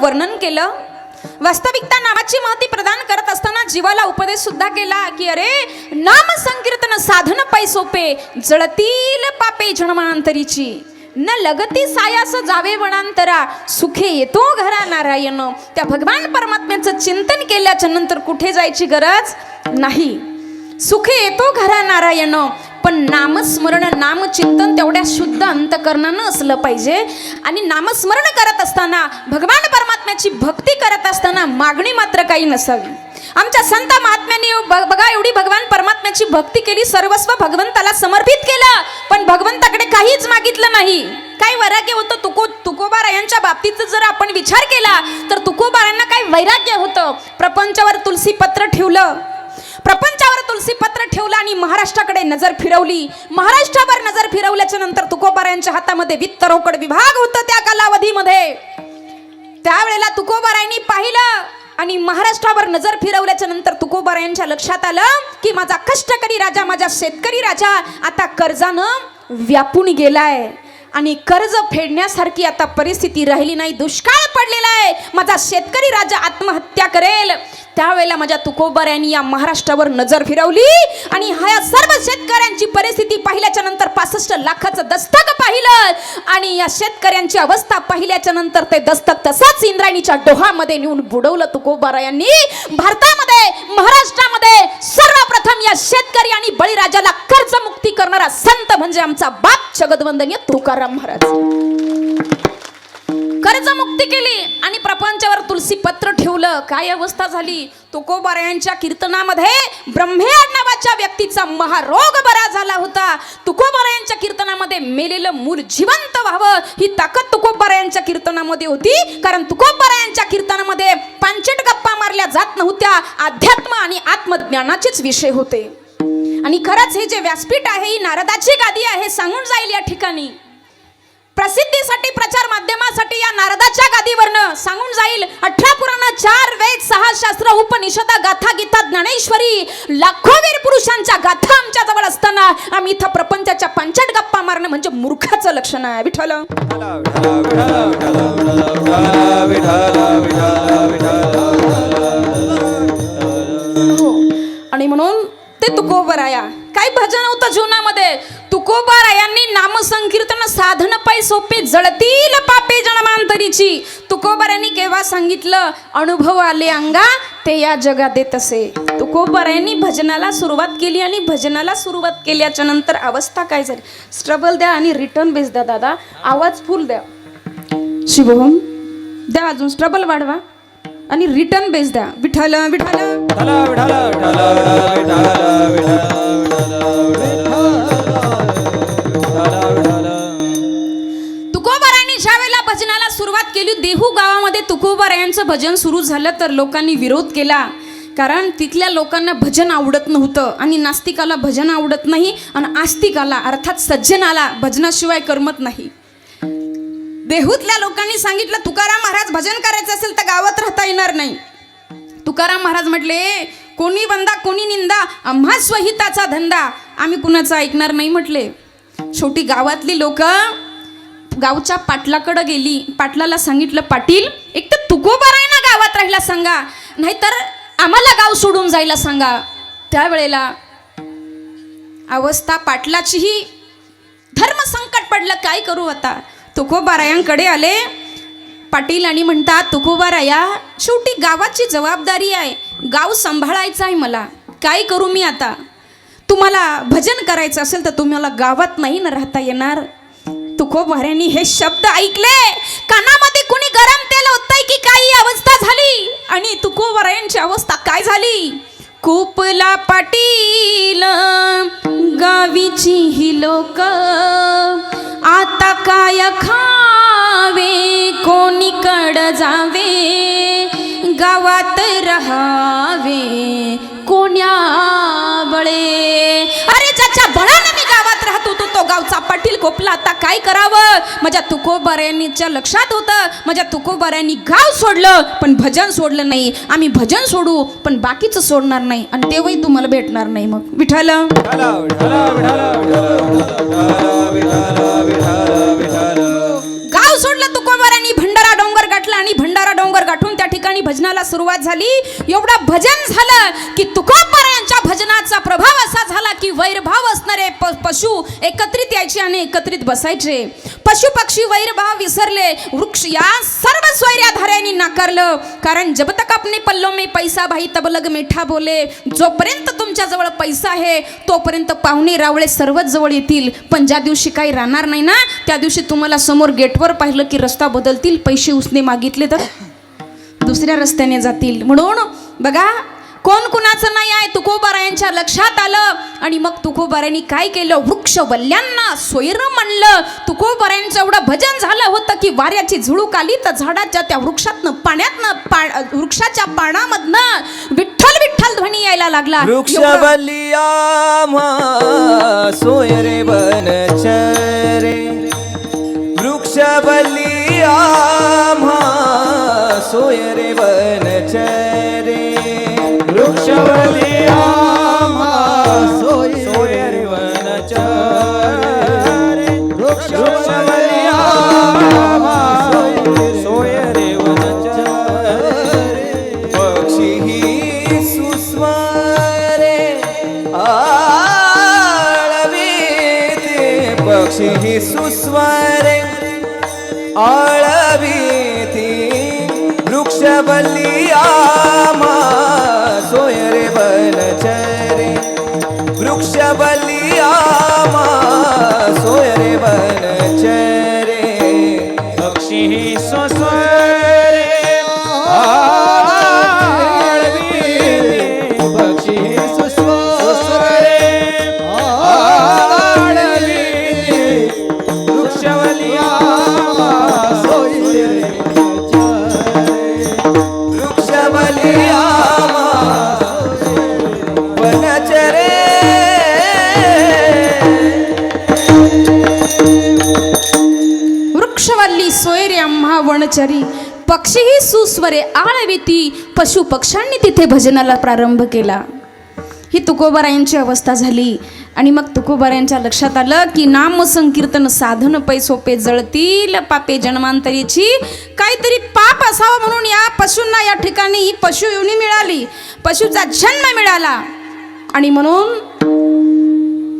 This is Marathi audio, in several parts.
वर्णन केलं. वास्तविकता नामाची महती प्रदान करत असताना जीवाला उपदेश सुद्धा केला की अरे नाम संकीर्तन साधन पै सोपे जळतील पापे जन्मांतरीची न लगती सायास जावे वनांतरा सुखे येतो घरा नारायण. त्या भगवान परमात्म्याचं चिंतन केल्याच्या नंतर कुठे जायची गरज नाही. सुखे येतो घरा नारायण. पण नामस्मरण नामचिंतन तेवढ्या शुद्ध अंतकरणानं असलं पाहिजे. आणि नामस्मरण करत असताना भगवान परमात्म्याची भक्ती करत असताना मागणी मात्र काही नसावी. आमच्या संत महात्म्यांनी बघा एवढी भगवान परमात्म्याची भक्ती केली, सर्वस्व भगवंताला समर्पित केलं, पण भगवंताकडे काहीच मागितलं नाही. काय वैराग्य होतं तुकोबारायांच्या बाबतीत जर आपण विचार केला तर तुकोबारायांना काय वैराग्य होतं. प्रपंचावर तुलसी पत्र ठेवलं, प्रपंचावर तुलसी पत्र ठेवलं आणि महाराष्ट्राकडे नजर फिरवली. महाराष्ट्रावर नजर फिरवल्याच्या नंतर तुकोबारायांच्या हातामध्ये वित्त रोकड विभाग होतं त्या कालावधीमध्ये. त्यावेळेला तुकोबारायांनी पाहिलं आणि महाराष्ट्रावर नजर फिरवल्याच्या नंतर तुकोबारायांच्या लक्षात आलं की माझा कष्टकरी राजा, माझा शेतकरी राजा आता कर्जानं व्यापून गेलाय आणि कर्ज फेडण्यासारखी आता परिस्थिती राहिली नाही. दुष्काळ पडलेला आहे, माझा शेतकरी राजा आत्महत्या करेल. त्यावेळेला माझ्या तुकोबारायांनी या महाराष्ट्रावर नजर फिरवली आणि ह्या सर्व शेतकऱ्यांची परिस्थिती पाहिल्याच्या नंतर 65 लाखाचं दस्तक पाहिलं आणि या शेतकऱ्यांची अवस्था पाहिल्याच्या नंतर ते दस्तक तसाच इंद्रायणीच्या डोहामध्ये नेऊन बुडवलं. तुकोबारायांनी भारतामध्ये, महाराष्ट्रामध्ये सर्वप्रथम या शेतकरी आणि बळीराजाला कर्जमुक्ती करणारा संत म्हणजे आमचा बाप जगद्वंदनीय तुकाराम महाराज. कर्जमुक्ती केली आणि प्रपंचावर तुलसी पत्र ठेवलं. काय अवस्था झाली. तुकोबारायांच्या कीर्तनामध्ये ब्रह्मेड नावाच्या व्यक्तीचा महारोग बरा झाला होता. तुकोबारायांच्या कीर्तनामध्ये मेलेलं मूल जिवंत व्हावं ही ताकद तुकोबारायांच्या कीर्तनामध्ये होती. कारण तुकोबारायांच्या कीर्तनामध्ये पांचट गप्पा मारल्या जात नव्हत्या, अध्यात्म आणि आत्मज्ञानाचेच विषय होते. आणि खरंच हे जे व्यासपीठ आहे ही नारदाची गादी आहे सांगून जाईल या ठिकाणी. प्रसिद्धीसाठी, प्रचार माध्यमासाठी या नारदाच्या गादीवरनं सांगून जाईल 18 पुराण, 4 वेद, 6 शास्त्र, उपनिषदा, गाथा, गीता, ज्ञानेश्वरी, लाखो वीर पुरुषांच्या गाथा आमच्या जवळ असताना आम्ही इथं प्रपंचाच्या पंचट गप्पा मारणं म्हणजे मूर्खाचं लक्षण आहे. विठ्ठल. आणि म्हणून ते तुकोबाराया काय भजन होतं जीवनामध्ये. तुकोबारायांनी नामसंकीर्तन साधन पै सोपे जळतील पापे जन्मांतरीची. तुकोबारायांनी केव्हा सांगितलं, अनुभव आले अंगा ते या जगात येत असे. तुकोबारायांनी भजनाला सुरुवात केली आणि भजनाला सुरुवात केल्याच्या नंतर अवस्था काय झाली. स्ट्रबल द्या आणि रिटर्न बेस द्या दादा, आवाज फुल द्या. शिवोहम द्या, अजून स्ट्रबल वाढवा आणि रिटर्न बेस द्या. विठ्ठल विठ्ठल. तुकोबारायांनी ज्या वेळेला भजनाला सुरुवात केली, देहू गावामध्ये तुकोबारायांचं भजन सुरू झालं तर लोकांनी विरोध केला. कारण तिथल्या लोकांना भजन आवडत नव्हतं आणि नास्तिकाला भजन आवडत नाही आणि आस्तिकाला अर्थात सज्जनाला भजनाशिवाय करमत नाही. देहूतल्या लोकांनी सांगितलं तुकाराम महाराज भजन करायचं असेल तर गावात राहता येणार नाही. तुकाराम महाराज म्हटले कोणी वंदा कोणी निंदा, आम्हा स्वहिताचा धंदा, आम्ही कुणाचं ऐकणार नाही म्हटले. शेवटी गावातली लोक गावच्या पाटलाकडे गेली. पाटलाला सांगितलं पाटील एक तर तुकोबारायांना गावात राहायला सांगा, नाहीतर आम्हाला गाव सोडून जायला सांगा. त्यावेळेला अवस्था पाटलाचीही धर्मसंकट पडलं, काय करू आता. तुकोबारायांकडे आले पाटील आणि म्हणतात तुकोबाराया शेवटी गावाची जबाबदारी आहे, गाव सांभाळायचं आहे मला, काय करू मी आता. तुम्हाला भजन करायचं असेल तर तुम्हाला गावात नाही ना राहता येणार. तुकोबारायांनी हे शब्द ऐकले, कानामध्ये कुणी गरम तेल होतंय की काही अवस्था झाली. आणि तुकोबारायांची अवस्था काय झाली. कुपला पाटील गावीची ही लोक, आता काय खावे कोणीकडं जावे, गावात राहावे कोण्या बळे. अरे ज्याच्या बळाने मी गावात राहत होतो तो गावचा पाटील कोपला, आता काय करावं. माझ्या तुकोबारायांच्या लक्षात होतं, माझ्या तुकोबारायांनी गाव सोडलं पण भजन सोडलं नाही. आम्ही भजन सोडू पण बाकीचं सोडणार नाही आणि तेव्हाही तुम्हाला भेटणार नाही. मग विठ्ठल. गाव सोडलं तुकोबारायांनी, भंडारा डोंगर गाठला आणि भंडारा डोंगर भजनाला सुरुवात झाली. एवढा भजन झालं की तुकोबारायांच्या भजनाचा प्रभाव असा झाला की वैरभाव असणारे पशु एकत्रित यायचे आणि एकत्रित बसायचे. पशु पक्षी वैरभाव विसरले. वृक्ष या सर्व स्वैर्याधार्यांनी नाकारलं. कारण जब तक अपने पल्लों में पैसा भाई तब लग मीठा बोले. जोपर्यंत तुमच्या जवळ पैसा आहे तोपर्यंत पाहुणे रावळे सर्वच जवळ येतील, पण ज्या दिवशी काही राहणार नाही ना त्या दिवशी तुम्हाला समोर गेटवर पाहिलं की रस्ता बदलतील. पैसे उसने मागितले तर दुसऱ्या रस्त्याने जातील. म्हणून बघा कोण कुणाचं नाही आहे तुकोबारायांच्या लक्षात आलं. आणि मग तुकोबारायांनी काय केलं, वृक्षवल्ल्यांना स्वैर म्हणलं. तुकोबारायांचं एवढं भजन झालं होतं की वाऱ्याची झुळूक आली तर झाडाच्या त्या वृक्षातनं पाण्यातनं वृक्षाच्या पानामधनं विठ्ठल विठ्ठल ध्वनी यायला लागला. वृक्षवल्ल्या सोयरे बनचरे. वृक्षवल्ल्या सोयरे बनचरे. वृक्षवल्ल्या सोयरे बनचरे. वृक्षवल्ल्या सोयरे बनचरे. पक्षी सुस्वरे आळवीते. पक्षी सुस्वरे आळवीते. वृक्षवल्ल्या सोयरे बनचरे. वृक्षवल्ल्या सोयरे बनचरे. पक्षी सुस्वरे आळवीते. पक्षी सुस्वरे आळवीते. वृक्षवल्ल्या सोयरे वृक्षवल्ल्या बनचरे. वृक्षवल्ली सोयरे आम्हा वनचरी. पक्षीही सुस्वरे आळविती. पशु पक्ष्यांनी तिथे भजनाला प्रारंभ केला. ही तुकोबारायांची अवस्था झाली. आणि मग तुकोबारायांच्या लक्षात आलं की नाम संकीर्तन साधन पै सोपे. जळतील पापे जन्मांतरीची. काहीतरी पाप असावं म्हणून या पशूंना या ठिकाणी पशु योनी मिळाली, पशुचा जन्म मिळाला. आणि म्हणून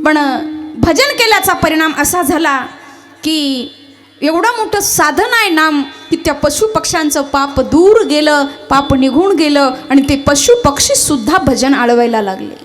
पण भजन केल्याचा परिणाम असा झाला की एवढं मोठं साधन आहे नाम की त्या पशु पक्ष्यांचं पाप दूर गेलं, पाप निघून गेलं आणि ते पशु पक्षी सुद्धा भजन आळवायला लागले.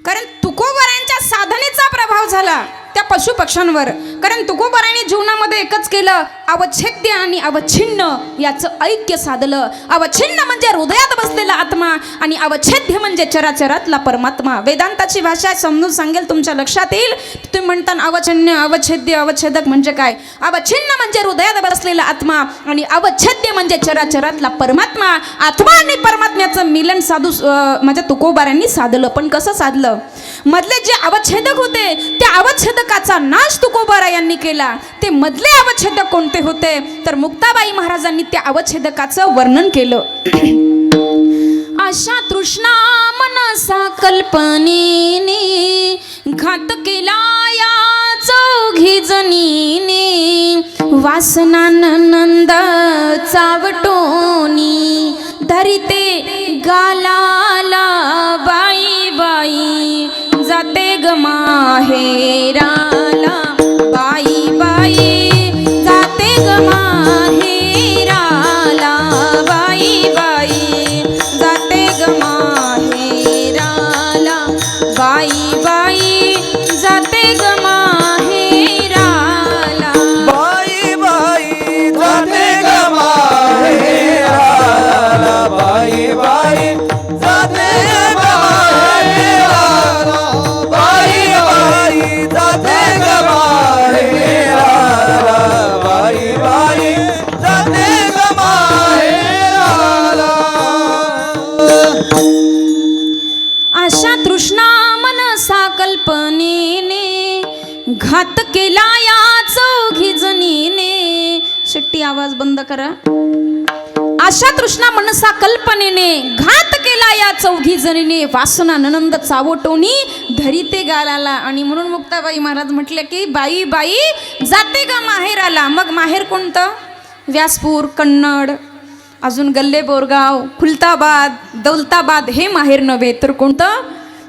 कारण तुकोबारायांच्या साधनेचा प्रभाव झाला त्या पशु पक्ष्यांवर. कारण तुकोबारायांनी जीवनामध्ये एकच केलं, अवच्छेद्य आणि अवच्छिन्न याचं ऐक्य साधलं. अवच्छिन्न म्हणजे हृदयात बसलेला आत्मा आणि अवच्छेद्य म्हणजे चराचरातला परमात्मा. वेदांताची भाषा समजून सांगेल तुमच्या लक्षात येईल. तुम्ही म्हणता अवच्छिन्न अवच्छेद्य अवच्छेदक म्हणजे काय. अवच्छिन्न म्हणजे हृदयात बसलेला आत्मा आणि अवच्छेद्य म्हणजे चराचरातला परमात्मा. आत्मा आणि परमात्म्याचं मिलन साधू म्हणजे तुकोबारायांनी साधलं. पण कसं साधलं, मधले जे अवच्छेदक होते त्या अवच्छेदकाचा नाश तुकोबारायांनी केला. ते मधले अवच्छेदक कोणते होते तर मुक्ताबाई महाराजांनी त्या अवच्छेदकाचं वर्णन केलं. आशा तृष्णा मनसा कल्पनेने घात केला या चौघी जणीने. वासनानंद चावटोनी धरिते गालाला. बाई बाई जाते ग माहेराला. बाई बाई जाते ग माहेराला. बाई बाई जाते ग माहेराला. बाई बाई जाते ग माहेराला. बाई बाई जाते ग माहेराला. बाई बाई जाते ग माहेराला. बाई बाई जाते ग माहेराला. बाई बाई जाते ग माहेराला. आशा तृष्णा मनसा कल्पनेने घात केला या चौघी जणीने. शेट्टी आवाज बंद करा. आशा तृष्णा मनसा कल्पनेने घात केला या चौघी जणीने. वासना ननंद चावटोनी धरिते गालाला. आणि म्हणून मुक्ताबाई महाराज म्हटले की बाई बाई जाते का माहेराला. मग माहेर कोणतं व्यासपूर, कन्नड, अजून गल्ले बोरगाव, खुलताबाद, दौलताबाद हे माहेर नव्हे तर कोणतं,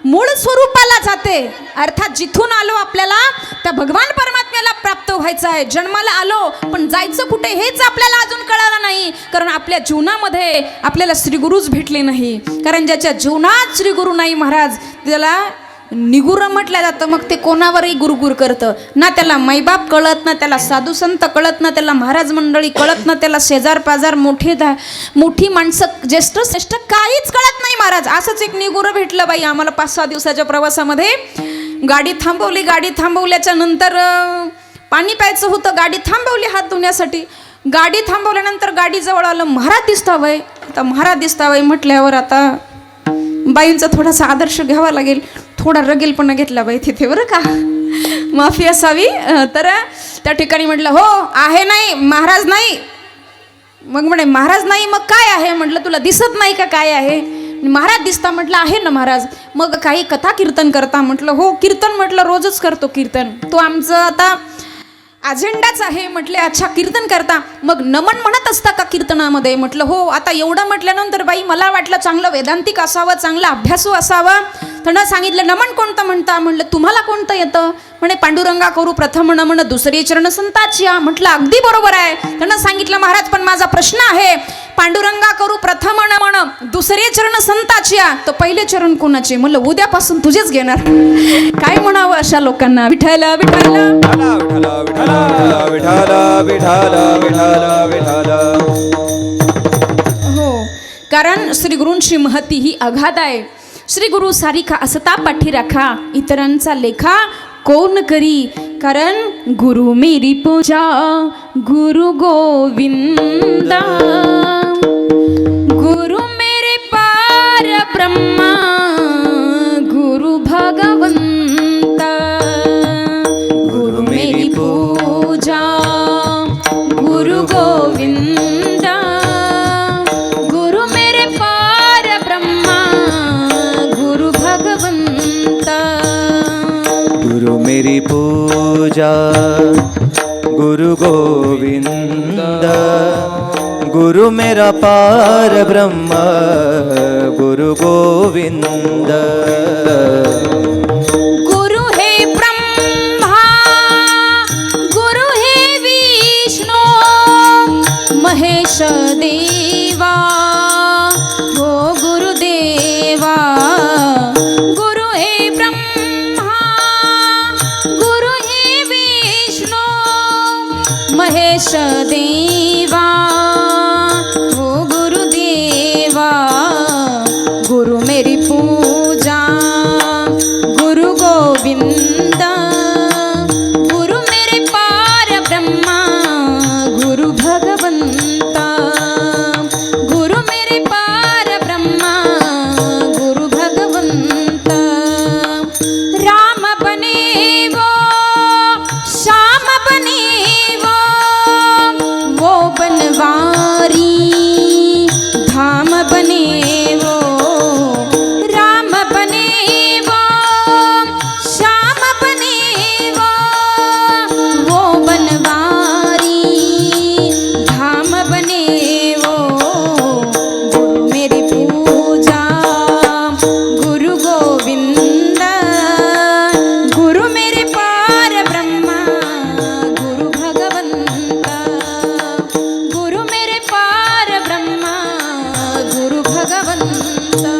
मूळ स्वरूपाला जाते. अर्थात जिथून आलो आपल्याला त्या भगवान परमात्म्याला प्राप्त व्हायचं आहे. जन्माला आलो पण जायचं कुठे हेच आपल्याला अजून कळालं नाही. कारण आपल्या जीवनामध्ये आपल्याला श्रीगुरूच भेटले नाही. कारण ज्याच्या जीवनात श्रीगुरू नाही महाराज त्याला निगुर म्हटलं जातं. मग ते कोणावरही गुरुगुर करतं. ना त्याला माईबाप कळत, ना त्याला साधू संत कळत, ना त्याला महाराज मंडळी कळत, ना त्याला शेजार पाजार मोठी माणसं ज्येष्ठ श्रेष्ठ काहीच कळत नाही महाराज. असंच एक निगुर भेटलं बाई आम्हाला 5-6 दिवसाच्या प्रवासामध्ये. गाडी थांबवल्याच्या नंतर पाणी प्यायचं होतं. गाडी थांबवली हात धुण्यासाठी. गाडी थांबवल्यानंतर गाडी जवळ आलं. महाराज दिसतावय. आता महाराज दिसतावय म्हटल्यावर आता बाईंचा थोडासा आदर्श घ्यावा लागेल. थोडा रगेलपणा घेतला बाई तिथे बरं का, माफी असावी. तर त्या ठिकाणी म्हटलं हो आहे नाही महाराज नाही. मग म्हणे महाराज नाही मग काय आहे. म्हटलं तुला दिसत नाही का काय आहे. महाराज दिसता. म्हटलं आहे ना महाराज. मग काही कथा कीर्तन करता. म्हटलं हो कीर्तन. म्हटलं रोजच करतो कीर्तन. तो आमचं आता अजेंडाच आहे. म्हटले अच्छा कीर्तन करता. मग नमन म्हणत असता का कीर्तनामध्ये. म्हटलं हो. आता एवढं म्हटल्यानंतर बाई मला वाटलं चांगलं वेदांतिक असावं, चांगला अभ्यासू असावा. त्यानं सांगितलं नमन कोणतं म्हणता. म्हणलं तुम्हाला कोणतं येतं. म्हणे पांडुरंगा करू प्रथम नमन दुसरे चरण संताची. म्हटलं अगदी बरोबर आहे. त्यानं सांगितलं महाराज पण माझा प्रश्न आहे. पांडुरंगा करू प्रथम नमन दुसरे चरण संताची तर पहिले चरण कोणाचे. म्हणलं उद्यापासून तुझेच घेणार. काय म्हणावं अशा लोकांना. विठ्ठल विठ्ठल हो. कारण श्री गुरूंची महती ही अगाध आहे. श्री गुरु सारिखा असता पाठी राखा इतरांचा लेखा कोण करी. कारण गुरु मेरी पूजा गुरु गोविंदा गुरु मेरे पार ब्रह्मा गुरु भगवंता गुरु मेरी पूजा गुरु गोविंदा गुरु मेरे पार ब्रह्मा गुरु भगवंता गुरु मेरी पूजा गुरु गोविंद गुरु मेरा पार ब्रह्म गुरु गोविंद गुरु हे ब्रह्मा गुरु हे विष्णू महेश देवा हो गुरुदेवा गुरु हे ब्रह्मा गुरु हे विष्णू महेश देवा हो गुरुदेवा गुरु मेरी पूजा गुरु गोविंद गुरु मेरे पार ब्रह्मा गुरु भगवंता गुरु मेरे पार ब्रह्मा गुरु भगवंता राम बने वो श्याम बने वो बनवारी धाम बने वो राम बने वो श्याम बने वो बनवारी धाम बने वो गुरु मेरी पूजा गुरु गोविंद गुरु मेरे पार ब्रह्मा गुरु भगवंता गुरु मेरे पार ब्रह्मा गुरु भगवंता.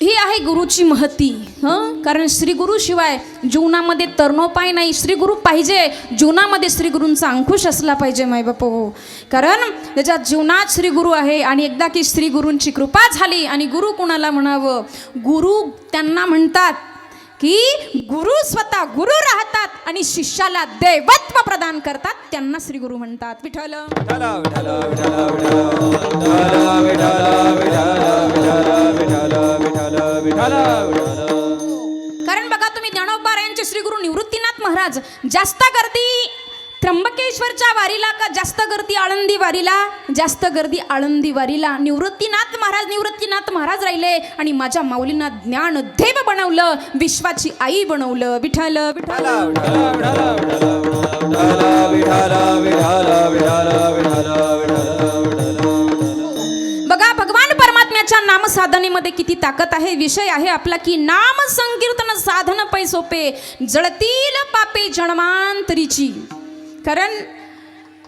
ही आहे गुरुची महती. कारण श्री गुरु शिवाय जीवनामध्ये तरणोपाय नाही. श्री गुरु पाहिजे जीवनामध्ये. श्री गुरूंचा अंकुश असला पाहिजे मायबाप हो. कारण त्याच्या जीवनात श्री गुरु आहे. आणि एकदा की श्री गुरूंची कृपा झाली आणि गुरु कुणाला म्हणावं. गुरु त्यांना म्हणतात की गुरु स्वतः गुरु राहतात आणि शिष्याला देवत्व प्रदान करतात. त्यांना श्री गुरु म्हणतात. विठ्ठल कारण बघा तुम्ही ज्ञानोबा यांचे श्री गुरु निवृत्तीनाथ महाराज जास्त गर्दी त्र्यंबकेश्वरच्या वारीला का जास्त गर्दी आळंदी वारीला. जास्त गर्दी आळंदी वारीला. निवृत्तीनाथ महाराज राहिले आणि माझ्या माऊलींना ज्ञान देव बनवलं. विश्वाची आई बनवलं. विठ्ठल विठ्ठल विठाला विठाला विठाला विठाला विठाला बघा भगवान परमात्म्याच्या नामसाधनेमध्ये किती ताकद आहे. विषय आहे आपला की नाम संकीर्तन साधन पै सोपे जळतील पापे जन्मांतरीची. कारण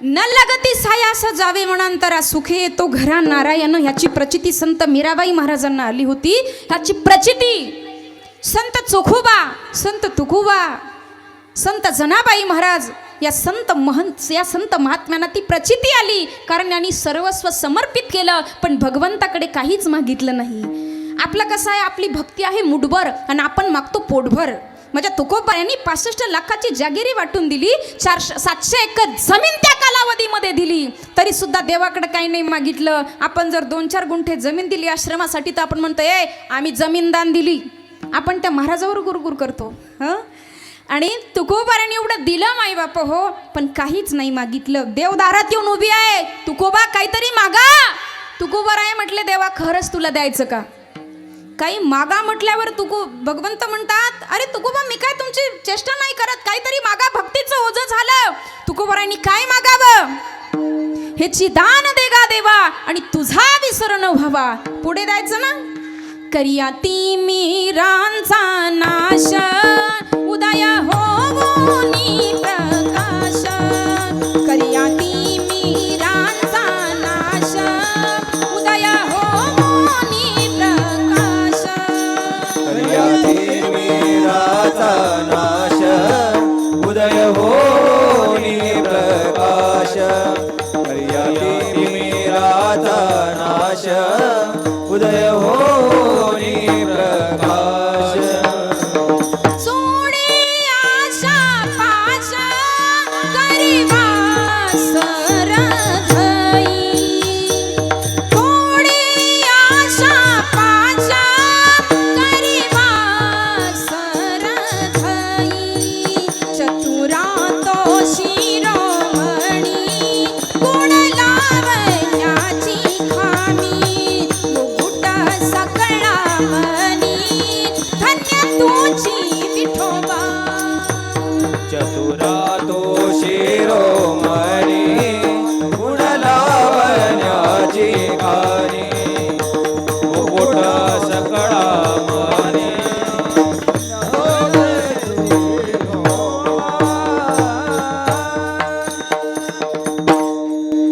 न लगती सायास जावे म्हणांतरा सुखे येतो घरा नारायण. ह्याची प्रचिती संत मीराबाई महाराजांना आली होती. ह्याची प्रचिती संत चोखोबा, संत तुकोबा, संत जनाबाई महाराज या संत महात्म्यांना ती प्रचिती आली. कारण यांनी सर्वस्व समर्पित केलं पण भगवंताकडे काहीच मागितलं नाही. आपलं कसं आहे, आपली भक्ती आहे मुठभर आणि आपण मागतो पोटभर. म्हणजे तुकोबा यांनी 65 लाखाची जागिरी वाटून दिली, 700 एकर जमीन त्या कालावधीमध्ये दिली, तरी सुद्धा देवाकडे काही नाही मागितलं. आपण जर 2-4 गुंठे जमीन दिली आश्रमासाठी तर आपण म्हणतो आम्ही जमीन दान दिली. आपण त्या महाराजावर गुरगुर करतो. आणि तुकोबाराने एवढं दिलं माई बाप हो, पण काहीच नाही मागितलं. देवदारात येऊन उभी आहे, तुकोबा काहीतरी मागा. तुकोबाराय म्हटले देवा खरंच तुला द्यायचं का? काही मागा म्हटल्यावर भगवंत म्हणतात अरे तुकोबा मी काय तुमची चेष्टा नाही करत, काहीतरी मागा, भक्तीचं ओझं झालं. तुकोबारांनी काय मागावं? हेची दान देगा देवा आणि तुझा विसर न व्हावा. पुढे द्यायचं ना, करिया ती मीरांचा नाश उदय होऊनी प्रकाश. करिया ती मीरांचा नाश उदय होऊनी प्रकाश. करियाती मीराचा नाश उदय होनी प्रकाश. करियाती मीराचा नाश उदय होनी प्रकाश. सोडे आशा पाश करिवा सरधई. सोडे आशा पाश करिवा सरधई. चतुरा तो शिरोमणी गुण लावण्याची खामी. मुकुट सकळा मनी धन्य तुझी विठोबा. चतुरा तो शिरोमणी गुण लावण्याची खाणी. मुकुट सकळा मणी.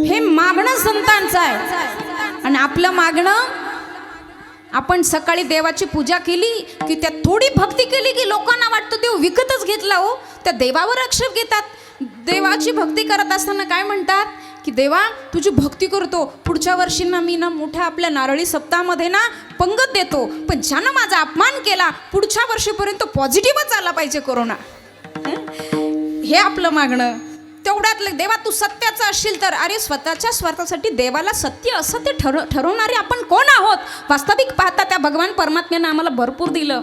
हे मागणं संतांचं आहे. आणि आपलं मागणं, आपण सकाळी देवाची पूजा केली की त्यात थोडी भक्ती केली की लोकांना वाटतं देव विकतच घेतला हो. त्या देवावर आक्षेप घेतात. देवाची भक्ती करत असताना काय म्हणतात की देवा तुझी भक्ती करतो, पुढच्या वर्षी ना मी ना मोठ्या आपल्या नारळी सप्ताहामध्ये ना पंगत देतो, पण ज्यानं माझा अपमान केला पुढच्या वर्षीपर्यंत पॉझिटिव्हच आला पाहिजे कोरोना. हे आपलं मागणं. तेवढ्यात देवा तू सत्याचा असशील तर, अरे स्वतःच्या स्वार्थासाठी देवाला सत्य असं ते ठरवणारे आपण कोण आहोत? वास्तविक पाहता त्या भगवान परमात्म्यानं आम्हाला भरपूर दिलं.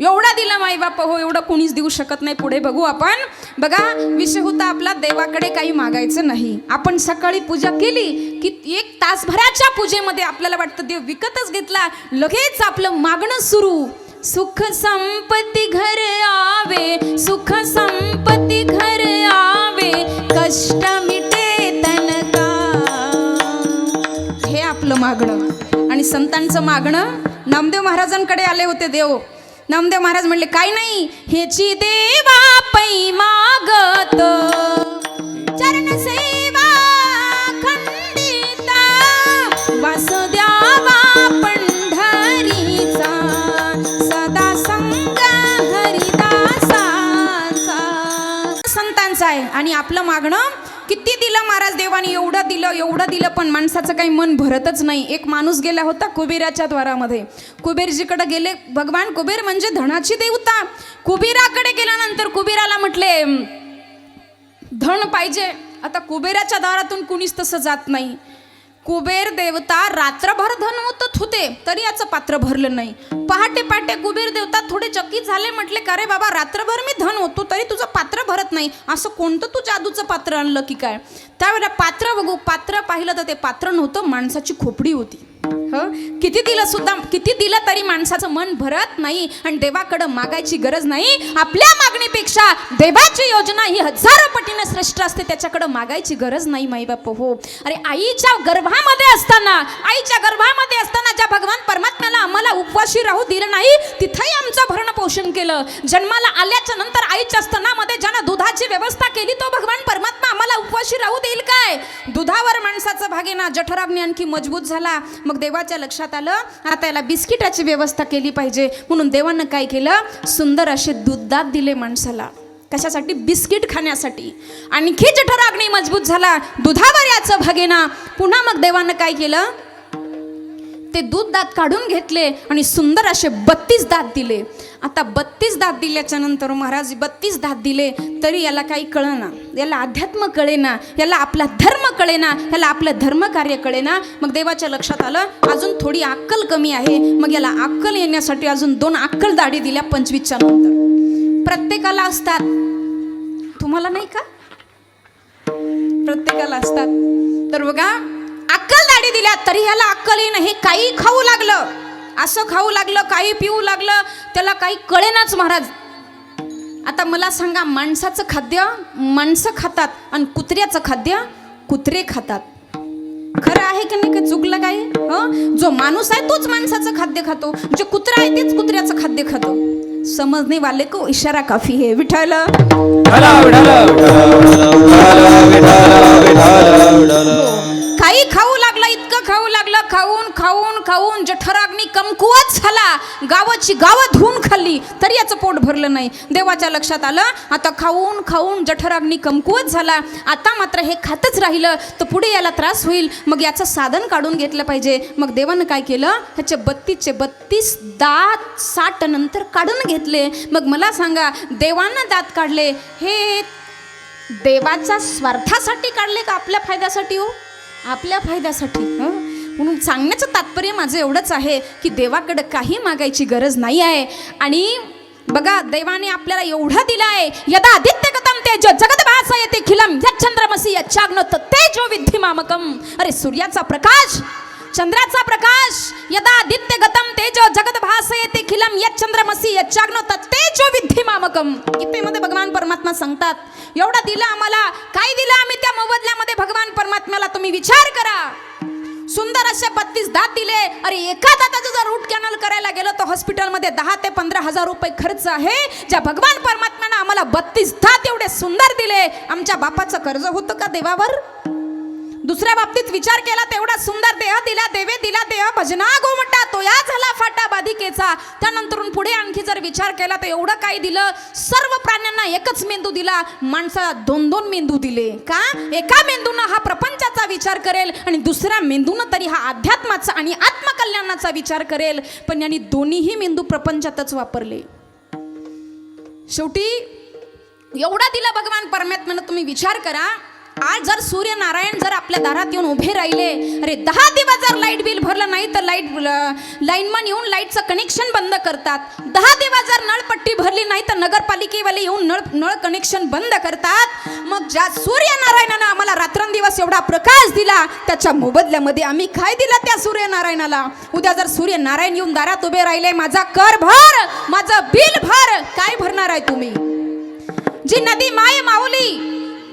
एवढा दिला माई बाप हो, एवढं कोणीच देऊ शकत नाही. पुढे बघू आपण. बघा विषय होता आपला देवाकडे काही मागायचं नाही. आपण सकाळी पूजा केली की 1 तासभराच्या पूजेमध्ये आपल्याला वाटतं देव विकतच घेतला. लगेच आपलं मागणं सुरू. सुख संपत्ती घर आवे, सुख संपत्ती घर आवे, कष्ट मिटे तनका. हे आपलं मागणं. आणि संतांचं मागणं. नामदेव महाराजांकडे आले होते देव. नामदेव महाराज म्हणले काय नाही, हेची देवा पै मागत चरण सेवा खंडिता. वास द्यावा पंढरीचा सदा संग हरिदासाचा. संतांचं आहे. आणि आपलं मागणं किती दिलं महाराज देवाने, एवढं दिलं पण माणसाचं काही मन भरतच नाही. एक माणूस गेला होता कुबेराच्या द्वारामध्ये. कुबेरजीकडे गेले. भगवान कुबेर म्हणजे धनाची देवता. कुबेराकडे गेल्यानंतर कुबेराला म्हटले धन पाहिजे. आता कुबेराच्या दारातून कुणीच तसं जात नाही. कुबेर देवता रात्रभर धन ओतत होते तरी याचं पात्र भरलं नाही. पहाटे पहाटे कुबेर देवता थोडे चकित झाले. म्हटले का रे बाबा, रात्रभर मी धन होतो तरी तुझं पात्र भरत नाही, असं कोणतं तू जादूचं पात्र आणलं की काय? त्यावेळेला पात्र बघू. पात्र पाहिलं तर ते पात्र नव्हतं, माणसाची खोपडी होती. हो, किती दिलं तरी माणसाचं मन भरत नाही आणि देवाकडं मागायची गरज नाही. आपल्या मागणीपेक्षा देवाची योजना ही हजारो पटीने श्रेष्ठ असते, त्याच्याकडं मागायची गरज नाही माई बाप. हो, अरे आईच्या गर्भामध्ये असताना ज्या भगवान परमात्म्याला आम्हाला उपवाशी राहू दिलं नाही, तिथेही आमचं भरण पोषण केलं. जन्माला आल्याच्या नंतर आईच्या स्तनामध्ये ज्यानं दुधाची व्यवस्था केली तो भगवान परमात्मा आम्हाला उपवाशी राहू देईल काय? दुधावर माणसाचं भागेना, जठराग्नी आणखी मजबूत झाला. मग देवाच्या लक्षात आलं आता याला बिस्किटाची व्यवस्था केली पाहिजे, म्हणून देवानं काय केलं, सुंदर असे दूधदात दिले माणसाला. कशासाठी? बिस्किट खाण्यासाठी. आणखी जठराग्नी मजबूत झाला, दुधावर याचं भागेना. पुन्हा मग देवानं काय केलं, ते दूध दात काढून घेतले आणि सुंदर असे 32 दात दिले. आता 32 दात दिल्याच्या नंतर महाराज 32 दात दिले तरी याला काही कळेना, याला अध्यात्म कळेना, याला आपला धर्म कळेना, याला आपलं धर्म कार्य कळेना. मग देवाच्या लक्षात आलं अजून थोडी अक्कल कमी आहे. मग याला अक्कल येण्यासाठी अजून 2 अक्कल दाढी दिल्या 25च्या नंतर. प्रत्येकाला असतात, तुम्हाला नाही का? प्रत्येकाला असतात. तर बघा अक्कल दाढी दिल्या तरी ह्याला अक्कल येईना. हे काही खाऊ लागलं, असं खाऊ लागलं, काही पिऊ लागलं, त्याला काही कळेनाच महाराज. आता मला सांगा, माणसाचं खाद्य माणसं खातात आणि कुत्र्याचं खाद्य कुत्रे खातात. खरं आहे की नाही? का चुकलं काय? जो माणूस आहे तोच माणसाचं खाद्य खातो, जे कुत्रा आहे तेच कुत्र्याचं खाद्य खातो. समजने वाले को इशारा काफी है. विठ्ठल काही खाऊ लागला, इतकं खाऊ लागलं, खाऊन खाऊन खाऊन जठराग्नी कमकुवत झाला, गावाची गावं धुवून खाल्ली तरी याचं पोट भरलं नाही. देवाच्या लक्षात आलं आता खाऊन खाऊन जठराग्नी कमकुवत झाला, आता मात्र हे खातच राहिलं तर पुढे याला त्रास होईल, मग याचं साधन काढून घेतलं पाहिजे. मग देवानं काय केलं, ह्याचे 32 दात 60 नंतर काढून घेतले. मग मला सांगा, देवानं दात काढले हे देवाच्या स्वार्थासाठी काढले का आपल्या फायद्यासाठी? हो, आपल्या फायद्यासाठी. म्हणून सांगण्याचं तात्पर्य माझं एवढंच आहे की देवाकडे काही मागायची गरज नाही आहे. आणि बघा देवाने आपल्याला एवढं दिलं आहे, यदा आदित्य गतम तेज जगत भासयते खिलम यच्चंद्रमसी यच्चाग्नो तेजो विद्धि मामकम. अरे सूर्याचा प्रकाश, चंद्राचा प्रकाश, यदा आदित्य गतम तेजो जगत भासयते खिलम यच्चंद्रमसी यच्चाग्नो तेजो विद्धि मामकम. गीतेमध्ये भगवान परमात्मा सांगतात, एवढं दिलं आम्हाला, काय दिलं आम्ही त्या मोबदल्यामध्ये भगवान परमात्म्याला? तुम्ही विचार करा. सुंदर असे 32 दात दिले. अरे एका दाताचं जर रूट कॅनल करायला गेलं तर हॉस्पिटलमध्ये 10 ते 15 हजार रुपये खर्च आहे. ज्या भगवान परमात्म्यानं आम्हाला 32 दात एवढे सुंदर दिले, आमच्या बापाचं कर्ज होतं का देवावर? दुसऱ्या बाबतीत विचार केला तेवढा सुंदर देह दिला, देवे दिला देह भजना गोमटा, तो या झाला फाटा बाधिकेचा. त्यानंतरून पुढे आणखी जर विचार केला तर एवढं काय दिलं, सर्व प्राण्यांना एकच मेंदू दिला, माणसाला 2-2 मेंदू दिले. का? एका मेंदूनं हा प्रपंचाचा विचार करेल आणि दुसऱ्या मेंदूनं तरी हा अध्यात्माचा आणि आत्मकल्याणाचा विचार करेल. पण यांनी दोन्हीही मेंदू प्रपंचातच वापरले. शेवटी एवढा दिला भगवान परमात्म्यानं. तुम्ही विचार करा, आज जर सूर्यनारायण जर आपल्या दारात येऊन उभे राहिले, अरे 10 दिवस जर लाईट बिल भरलं नाही तर लाईनमन येऊन लाईटचं कनेक्शन बंद करतात. 10 दिवस जर नळपट्टी भरली नाही तर नगरपालिकेवाले येऊन नळ कनेक्शन बंद करतात. मग ज्या सूर्यनारायणानं आम्हाला रात्रंदिवस एवढा प्रकाश दिला, त्याच्या मोबदल्यामध्ये आम्ही काय दिला त्या सूर्यनारायणाला? उद्या जर सूर्यनारायण येऊन दारात उभे राहिले, माझा कर भर, माझं बिल भर, काय भरणार आहे तुम्ही? जी नदी माय माऊली,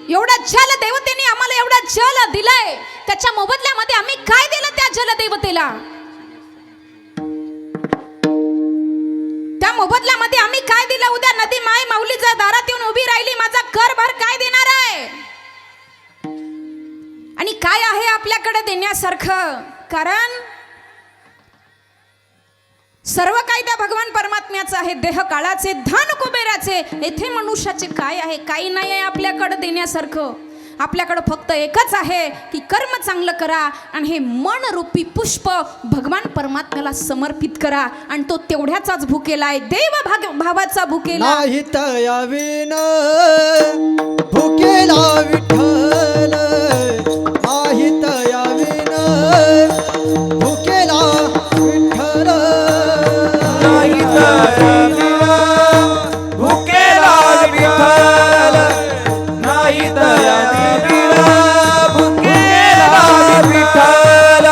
एवढा जल देवतेने आम्हाला एवढा जल दिलाय, त्याच्या मोबदल्यामध्ये आम्ही काय दिलं त्या जल देवतेला? त्या मोबदल्यामध्ये आम्ही काय दिलं? उद्या नदी माय माऊली जर दारात येऊन उभी राहिली, माझा कर भर काय देणार आहे? आणि काय आहे आपल्याकडे देण्यासारखं? कारण सर्व काही त्या भगवान परमात्म्याचं आहे. देह काळाचे, धन कुबेराचे, येथे मनुष्याचे काय आहे? काही नाही आहे आपल्याकडे देण्यासारखं. आपल्याकडं फक्त एकच आहे की कर्म चांगलं करा आणि हे मन रूपी पुष्प भगवान परमात्म्याला समर्पित करा. आणि तो तेवढ्याचाच भुकेला आहे, देव भावाचा भुकेला नाही तयाविन भुकेला विठ्ठल, नाही तयाविन भुकेला विठ्ठल, नाही तयाविन भुकेला विठ्ठल, नाही तयाविन भुकेला विठ्ठल.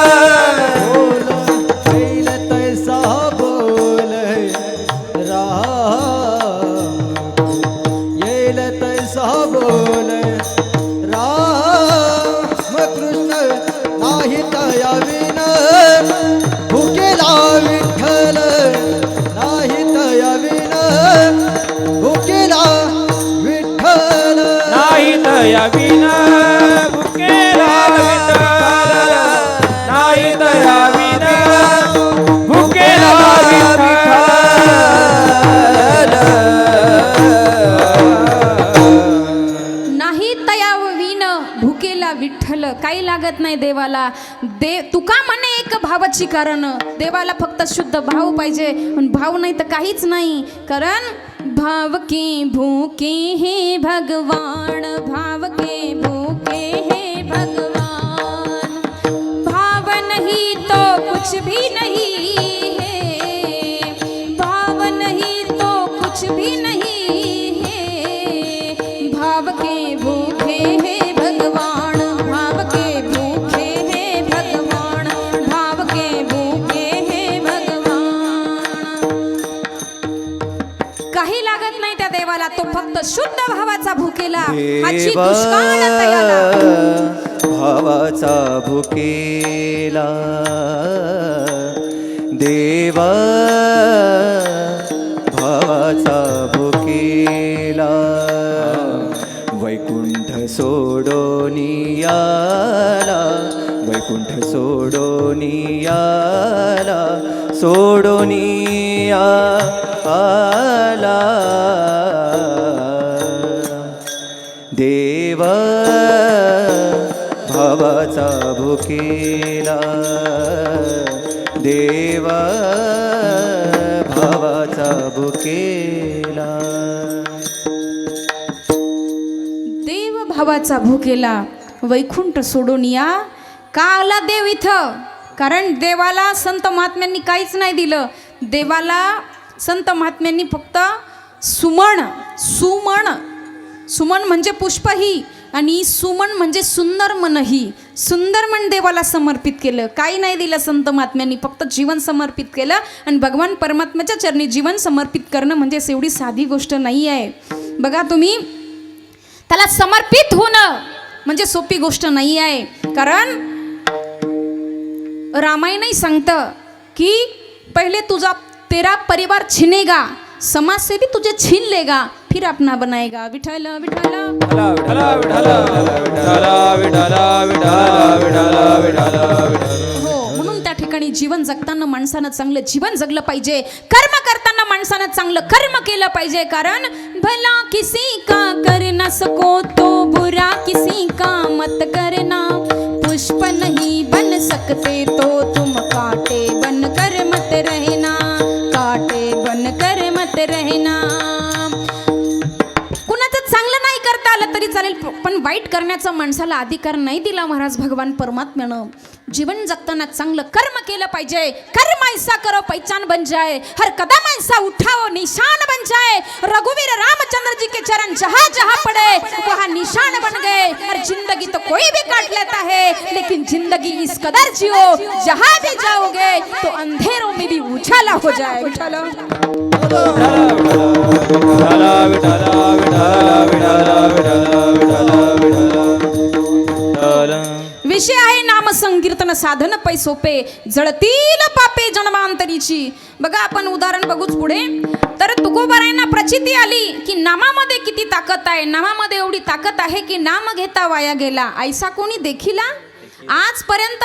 विठ्ठल काही लागत नाही देवाला. तुका म्हणे एक भावाची कारण. देवाला फक्त शुद्ध भाव पाहिजे, पण भाव नाही तर काहीच नाही. कारण भाव के भूखे हे भगवान, भाव के भूखे हे भगवान, भाव नहीं तो कुछ भी नहीं है, भाव नहीं तो कुछ भी नहीं है, भाव के भूखे हे भगवान, भाव के भूखे हे भगवान, भाव के भूखे हे भगवान. काही लागत नाही त्या देवाला, तो फक्त शुद्ध भावाचा भुकेला. हाची दुष्काळ तयाला. भावाचा भुकेला देवा, भावाचा भुकेला. वैकुंठ सोडून याला, वैकुंठ सोडून याला, सोडून आला देवा, भावाचा भुकेला देवा, भावाचा भुकेला. देव भावाचा भुकेला, वैकुंठ सोडून या. का आला देव इथं? कारण देवाला संत महात्म्यांनी काहीच नाही दिलं. देवाला संत महात्म्यांनी फक्त सुमन, सुमन, सुमन म्हणजे पुष्पही, आणि सुमन म्हणजे सुंदर मनही. सुंदर मन देवाला समर्पित केलं. काही नाही दिलं संत महात्म्यांनी, फक्त जीवन समर्पित केलं. आणि भगवान परमात्म्याच्या चरणी जीवन समर्पित करणं म्हणजे एवढी साधी गोष्ट नाही आहे. बघा तुम्ही, त्याला समर्पित होणं म्हणजे सोपी गोष्ट नाही आहे. कारण रामायणही सांगतं की पहिले तुझा तेरा परिवार छिनेगा, समाज से भी तुझे छीन लेगा, फिर अपना बनाएगा. विठ्ठल विठ्ठल हो, म्हणून त्या ठिकाणी जीवन जगताना माणसानं चांगलं जीवन जगलं पाहिजे. कर्म करताना माणसानं चांगलं कर्म केलं पाहिजे. कारण भला किसी का कर न सको तो बुरा किसी का मत करना, पुष्प नहीं बन सकते तो तुम कांटे बन कर मत रहना, कांटे बन कर मत रहना. कुणाचं चांगलं नाही करता आलं तरी चालेल, पण वाईट करण्याचा माणसाला अधिकार नाही दिला महाराज भगवान परमात्म्यानं. जीवन जगताना चांगलं कर्म केलं पाहिजे. कर्म ऐसा करो पहचान बन जाए, हर कदम ऐसा उठाओ निशान बन जाए. रघुवीर रामचंद्र जी के चरण जहाँ जहाँ पड़े वहाँ निशान बन गए. हर जिंदगी तो कोई भी काट लेता है, लेकिन जिंदगी इस कदर जियो जहाँ भी जाओगे तो अंधेरों में भी उजाला हो जाए. विषय आहे नाम संकीर्तन साधन पै सोपे, जळतील पापे जन्मांतरीची. बघा आपण उदाहरण बघूच पुढे. तर तुकोबारायांना प्रचिती आली की नामामध्ये किती ताकद आहे. नामामध्ये एवढी ताकद आहे की नाम घेता वाया गेला ऐसा कोणी देखिला. आजपर्यंत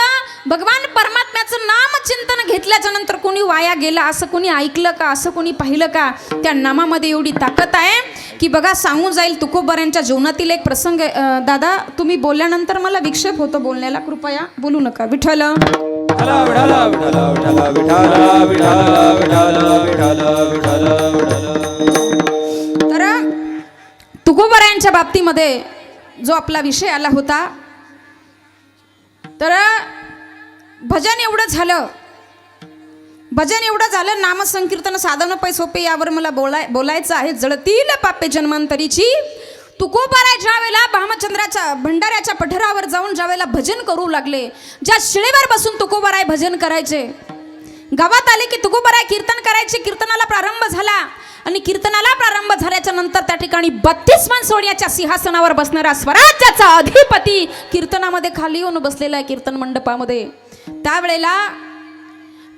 भगवान परमात्म्याचं नाम चिंतन घेतल्याच्या नंतर कोणी वाया गेला असं कोणी ऐकलं का, असं कोणी पाहिलं का. त्या नामामध्ये एवढी ताकद आहे की बघा सांगून जाईल. तुकोबारायांच्या जीवनातील एक प्रसंग. दादा तुम्ही बोलल्यानंतर मला विक्षेप होतो बोलण्याला, कृपया बोलू नका. विठ्ठल तर तुकोबारायांच्या बाबतीमध्ये जो आपला विषय आला होता, तर भजन एवढं झालं, भजन एवढं झालं. नामसंकीर्तन साधन पै सोपे यावर मला बोलायचं आहे. जळतील पापे जन्मांतरीची. तुकोबाराय ज्या वेळेला भामचंद्राच्या भंडाऱ्याच्या पठारावर जाऊन ज्या वेळेला भजन करू लागले, ज्या शिळेवर बसून तुकोबाराय भजन करायचे, गावात आले की तुकोबाराय कीर्तन करायचे. कीर्तनाला प्रारंभ झाला आणि कीर्तनाला प्रारंभ झाल्याच्या नंतर त्या ठिकाणी 32 मन सोन्याच्या सिंहासनावर बसणारा स्वराज्याचा अधिपती कीर्तनामध्ये खाली येऊन बसलेला आहे कीर्तन मंडपामध्ये. त्यावेळेला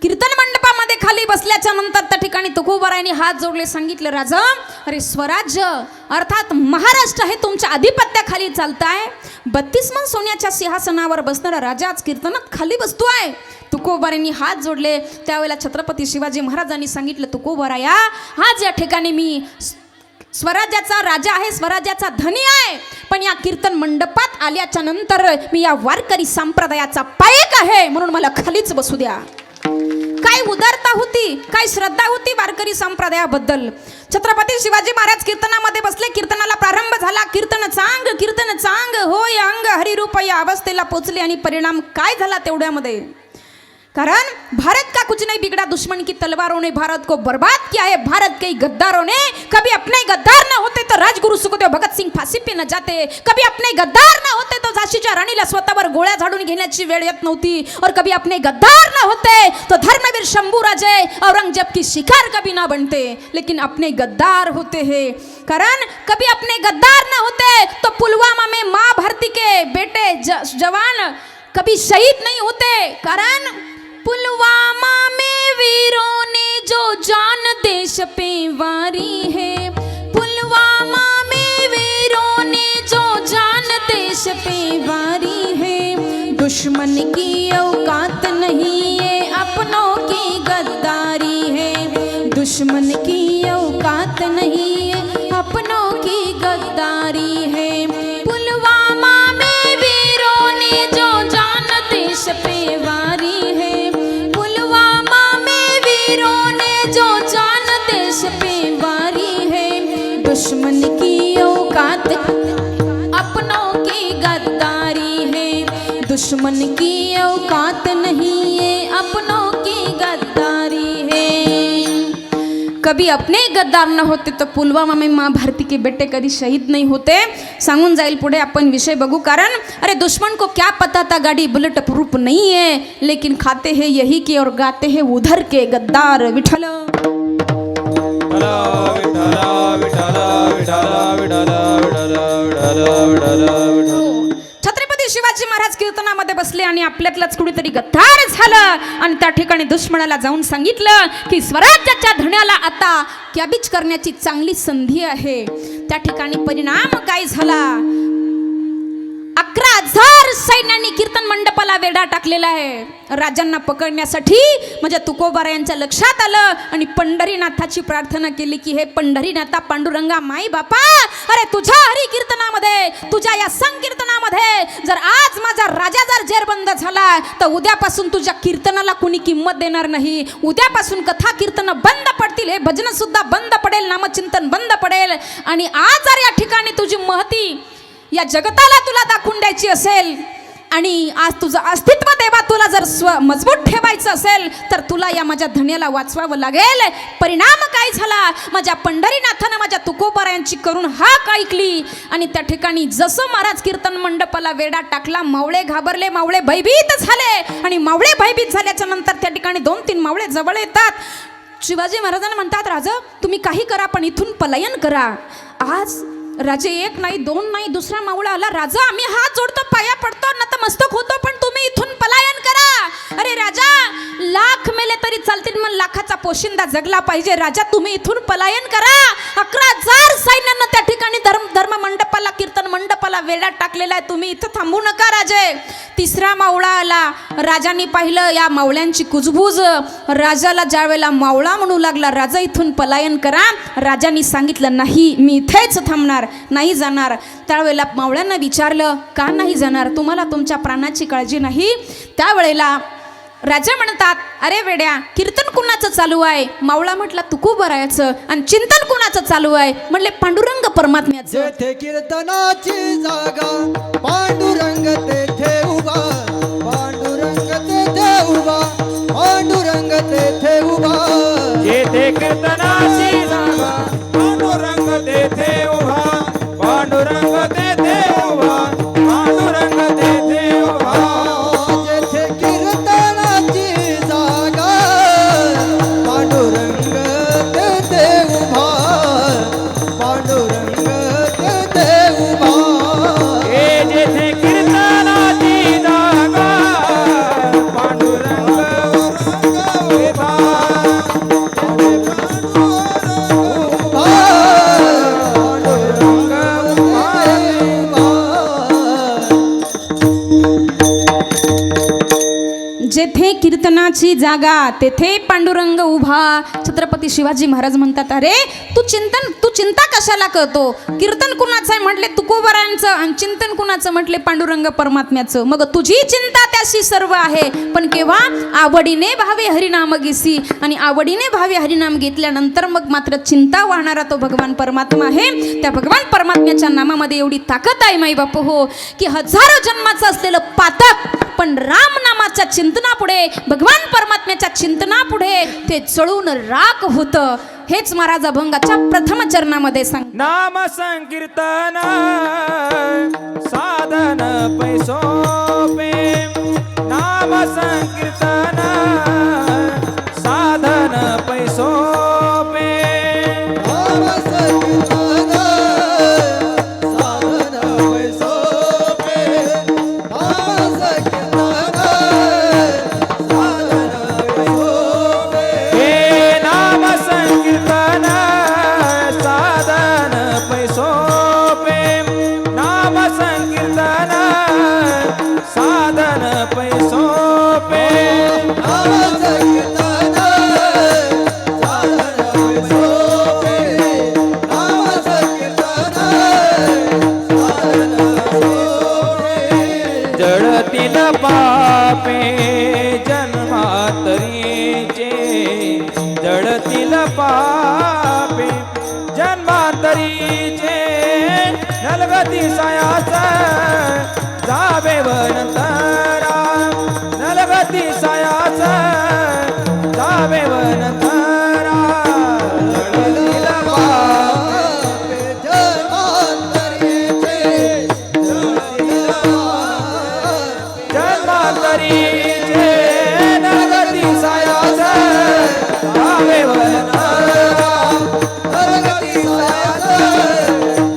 कीर्तन मंडपामध्ये खाली बसल्याच्या नंतर त्या ठिकाणी तुकोबारायांनी हात जोडले, सांगितले राजा अरे स्वराज्य अर्थात महाराष्ट्र हे तुमच्या अधिपत्याखाली चालताय. 32 मन सोन्याच्या सिंहासनावर बसणारा राजा आज कीर्तनात खाली बसतोय. तुकोबारायांनी हात जोडले. त्यावेळेला छत्रपती शिवाजी महाराजांनी सांगितलं तुकोबाराया आज या ठिकाणी मी स्वराज्याचा राजा आहे, स्वराज्याचा धनी आहे, पण या कीर्तन मंडपात आल्याच्या नंतर मी या वारकरी संप्रदायाचा पायक आहे म्हणून मला खालीच बसू द्या. काय उदारता होती, काय श्रद्धा होती वारकरी संप्रदायाबद्दल. छत्रपती शिवाजी महाराज कीर्तनामध्ये बसले, कीर्तनाला प्रारंभ झाला. कीर्तन चांग होय अंग हरिरूप या अवस्थेला पोचले आणि परिणाम काय झाला तेवढ्यामध्ये. कारण भारत का कुछ नहीं बिगड़ा, दुश्मन की तलवारों ने भारत को बर्बाद किया है. भारत के गद्दारों ने, कभी अपने गद्दार ना होते तो राजगुरु सुखदेव भगत सिंह फाशी पे न जाते, कभी अपने गद्दार ना होते तो झाशीच्या राणीला स्वतःवर गोळ्या झाडून घेण्याची वेळ येत नव्हती, और कभी अपने गद्दार ना होते तो धर्मवीर शंभूराजे औरंगजेब की शिकार कभी ना बनते. लेकिन अपने गद्दार होते हैं. कारण कभी अपने गद्दार ना होते तो पुलवामा में माँ भारती के बेटे जवान कभी शहीद नहीं होते. कारण पुलवामा में वीरों ने जो जान देश पे वारी है, पुलवामा में वीरों ने जो जान देश पे वारी है. दुश्मन की औकात नहीं है, अपनों की गद्दारी है. दुश्मन की औकात नहीं है, अपनों की गद्दारी है. पुलवामा में वीरों ने जो जान देश पे वारी है, जो जान देश पे वारी है. दुश्मन की औकात अपनों की गद्दारी है. दुश्मन की औकात नहीं है, अपनों की गद्दारी है. कभी अपने गद्दार न होते तो पुलवामा में माँ भारती के बेटे कभी शहीद नहीं होते. सांगून जाईल पुढे आपण विषय बघू. कारण अरे दुश्मन को क्या पता था गाड़ी बुलेट प्रूफ नहीं है, लेकिन खाते हैं यही के और गाते हैं उधर के गद्दार. विठ्ठल छत्रपती शिवाजी महाराज कीर्तनामध्ये बसले आणि आपल्यातलाच कुणीतरी गद्दार झालं आणि त्या ठिकाणी दुश्मनाला जाऊन सांगितलं की स्वराज्याच्या धण्याला आता कॅबिज करण्याची चांगली संधी आहे. त्या ठिकाणी परिणाम काय झाला. 11,000 सैन्यांनी कीर्तन मंडपाला वेढा टाकलेला आहे राजांना पकडण्यासाठी. म्हणजे तुकोबारा यांच्या लक्षात आलं आणि पंढरीनाथाची प्रार्थना केली की हे पंढरीनाथा पांडुरंगा माई बापा, अरे तुझ्या हरी कीर्तनामध्ये, तुझ्या या संकीर्तनामध्ये जर आज माझा राजा जर जेरबंद झाला तर उद्यापासून तुझ्या कीर्तनाला कुणी किंमत देणार नाही. उद्यापासून कथा कीर्तन बंद पडतील, हे भजन सुद्धा बंद पडेल, नामचिंतन बंद पडेल. आणि आज जर या ठिकाणी तुझी महती या जगताला तुला दाखवून द्यायची असेल आणि आज तुझं अस्तित्व देवा तुला जर मजबूत ठेवायचं असेल तर तुला या माझ्या धन्याला वाचवावं लागेल. परिणाम काय झाला. माझ्या पंढरीनाथानं माझ्या तुकोबारायांची करून हाक ऐकली आणि त्या ठिकाणी जसं महाराज कीर्तन मंडपाला वेढा टाकला, मावळे घाबरले, मावळे भयभीत झाले आणि मावळे भयभीत झाल्याच्या नंतर त्या ठिकाणी 2-3 मावळे जवळ येतात. शिवाजी महाराजांना म्हणतात, राजा तुम्ही काही करा पण इथून पलायन करा. आज राजे 1 नाही 2 नाही, दुसरा मावळा आला. राजा आम्ही हात जोडतो, पाया पडतो, नतमस्तक होतो, पण तुम्ही इथून पलायन करा. अरे राजा लाख मेले तरी चालतील, मग लाखाचा पोशिंदा जगला पाहिजे. राजा तुम्ही इथून पलायन करा. 11,000 सैन्यानं त्या ठिकाणी धर्म मंडपाला, कीर्तन मंडपाला वेढा टाकलेला आहे, तुम्ही इथं थांबू नका राजे. तिसरा मावळा आला. राजांनी पाहिलं या मावळ्यांची कुजबूज. राजाला ज्या वेळेला मावळा म्हणू लागला, राजा इथून पलायन करा, राजांनी सांगितलं नाही मी इथेच थांबणार, नाही जाणार. त्यावेळेला मावळ्यांना विचारलं का नाही जाणार, तुम्हाला तुमच्या प्राणाची काळजी नाही. त्यावेळेला राजा म्हणतात, अरे वेड्या कीर्तन कुणाचं चालू आहे. मावळा म्हटला तुकोबारायाचं. आणि चिंतन कुणाचं चालू आहे म्हणले पांडुरंग परमात्म्याचं. जेथे कीर्तनाची जागा पांडुरंग तेथे उभा, पांडुरंग तेथे उभा, पांडुरंग तेथे उभा. जेथे कीर्तनाची जागा पांडुरंग तेथे उभा, पांडुरंग तेथे उभा, पांडुरंग तेथे उभा. जेथे कीर्तनाची जागा पांडुरंग तेथे उभा, पांडुरंग तेथे उभा. हे जेथे कीर्तनाची जेथे कीर्तनाची जागा तेथे पांडुरंग उभा. छत्रपती शिवाजी महाराज म्हणतात, अरे तू चिंता कशाला करतो? कीर्तन कुणाचं आहे म्हटले तुकोबरांचं, आणि चिंतन कुणाचं म्हटले पांडुरंग परमात्म्याचं. मग तुझी चिंता त्याशी सर्व आहे, पण केव्हा आवडीने भावे हरिनाम घेसी, आणि आवडीने भावे हरिनाम घेतल्यानंतर मग मात्र चिंता वाहणारा तो भगवान परमात्मा आहे. त्या भगवान परमात्म्याच्या नामामध्ये एवढी ताकद आहे माई बाप हो, की हजारो जन्माचं असलेलं पातक पण राम नामाच्या चिंतनापुढे, भगवान परमात्म्याच्या चिंतनापुढे ते जळून राख होतं. हेच महाराज अभंगाच्या प्रथम चरणामध्ये सांग. नाम संकीर्तन साधन पैसोपे, नाम संकीर्तन साधन पैसोपे. नाम संकीर्तन साधन पैसोपे, नाम संकीर्तन साधन पैसोपे. हे नाम संकीर्तन साधन पैसोपे, नाम संकीर्तन साधन पैसोपे. नाम संकीर्तन साधन पैसोपे, नाम संकीर्तन साधन पैसोपे. जळतील पापे जन्मांतरीचे, जळतील पापे जन्मांतरीचे. नलगती सायास जावे वनंतरा, नलगती सायास जावे वनंतरा. जळतील पापे जन्मांतरीचे, जळतील जन्मांतरीचे. नलगती सायास जावे वनंतरा, नरगती सायास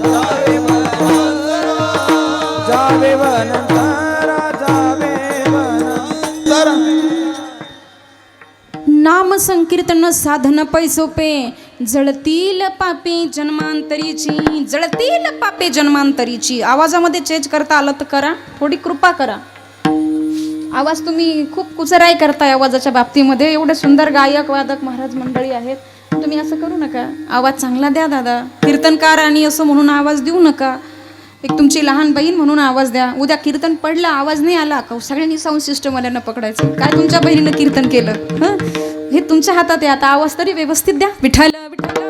जावे वनंतरा. जावे वनंतरा, जावे वनंतरा. नाम संकीर्तन साधन पैसोपे, जळतील पापे जन्मांतरीची, जळतील पापे जन्मांतरीची. आवाजामध्ये चेंज करता आलं तर करा, थोडी कृपा करा. आवाज तुम्ही खूप कुचराई करताय आवाजाच्या बाबतीमध्ये. एवढे सुंदर गायक वादक महाराज मंडळी आहेत, तुम्ही असं करू नका. आवाज चांगला द्या दादा. कीर्तनकार आणि असं म्हणून आवाज देऊ नका. एक तुमची लहान बहीण म्हणून आवाज द्या. उद्या कीर्तन पडलं, आवाज नाही आला का सगळ्यांनी साऊंड सिस्टमवाल्यांना पकडायचं. काय तुमच्या बहिणीनं कीर्तन केलं? हं, हे तुमच्या हातात आहे. आता आवाज तरी व्यवस्थित द्या. विठ्ठल विठ्ठल.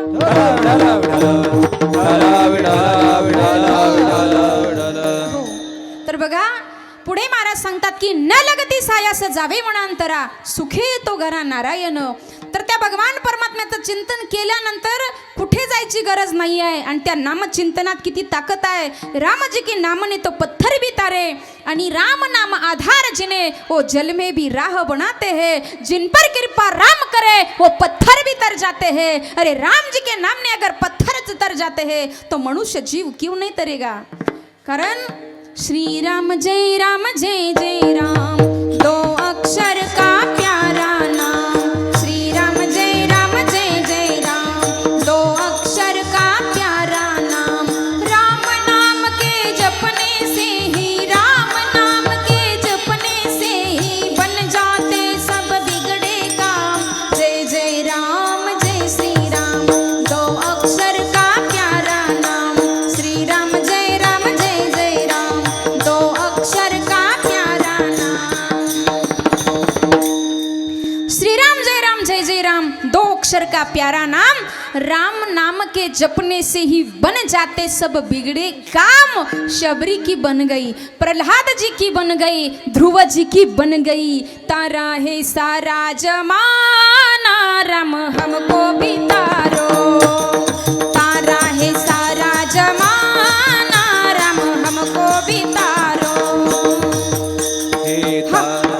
हो. तर बघा पुढे महाराज सांगतात की न लगती सायास जावे वनांतरा, सुखे तो घरा नारायण. तर त्या भगवान परमात्म्याचं चिंतन केल्यानंतर कुठे जायची गरज नाही आहे. आणि त्या नामचिंतनात किती ताकद आहे. रामजी के नामने तो पत्थर भी तारे, आणि राम नाम आधार जिने वो जल में भी राह बनाते हैं. जिन पर कृपा राम करे वो पत्थर भी तर जाते हैं. अरे राम जी के नाम ने अगर पत्थर तर जाते हैं तो मनुष्य जीव क्यों नहीं तरेगा? कारण श्री राम जय राम, दो अक्षर का प्यारा नाम. श्री राम जय राम, दो अक्षर का प्यारा नाम. राम नाम के जपने से ही, राम नाम के जपने से ही बन जाते सब बिगड़े काम. जय जय राम, जय श्री राम, दो अक्षर का प्यारा नाम. श्री राम जय राम, दो अक्षर का प्यारा नाम. श्री राम जय जय राम, दो अक्षर का प्यारा नाम. राम नाम के जपने से ही बन जाते सब बिगड़े काम. शबरी की बन गई, प्रहलाद जी की बन गई, ध्रुव जी की बन गई. तारा है सारा जमाना, राम हमको भी तारो. तारा है सारा जमाना, राम हमको भी तारो. हे तारा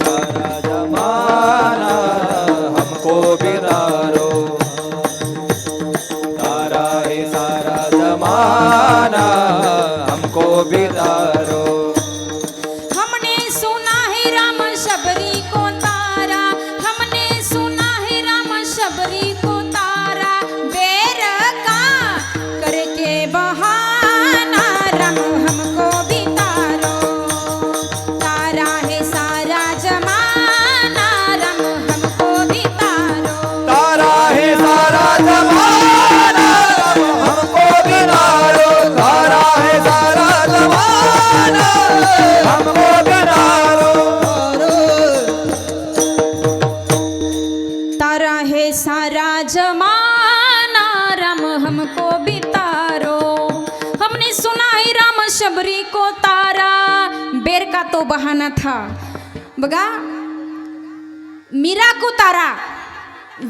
सारा जमाना हमको बितारो. तारा है सारा जमाना हमको बितारो. हमने सुना है राम शबरी को तारा, हमने सुना है राम शबरी को तारा. बेर का करके बहाना, राम हमको भी तारो. तारा है सारा बहाना था. बघा, मीरा को तारा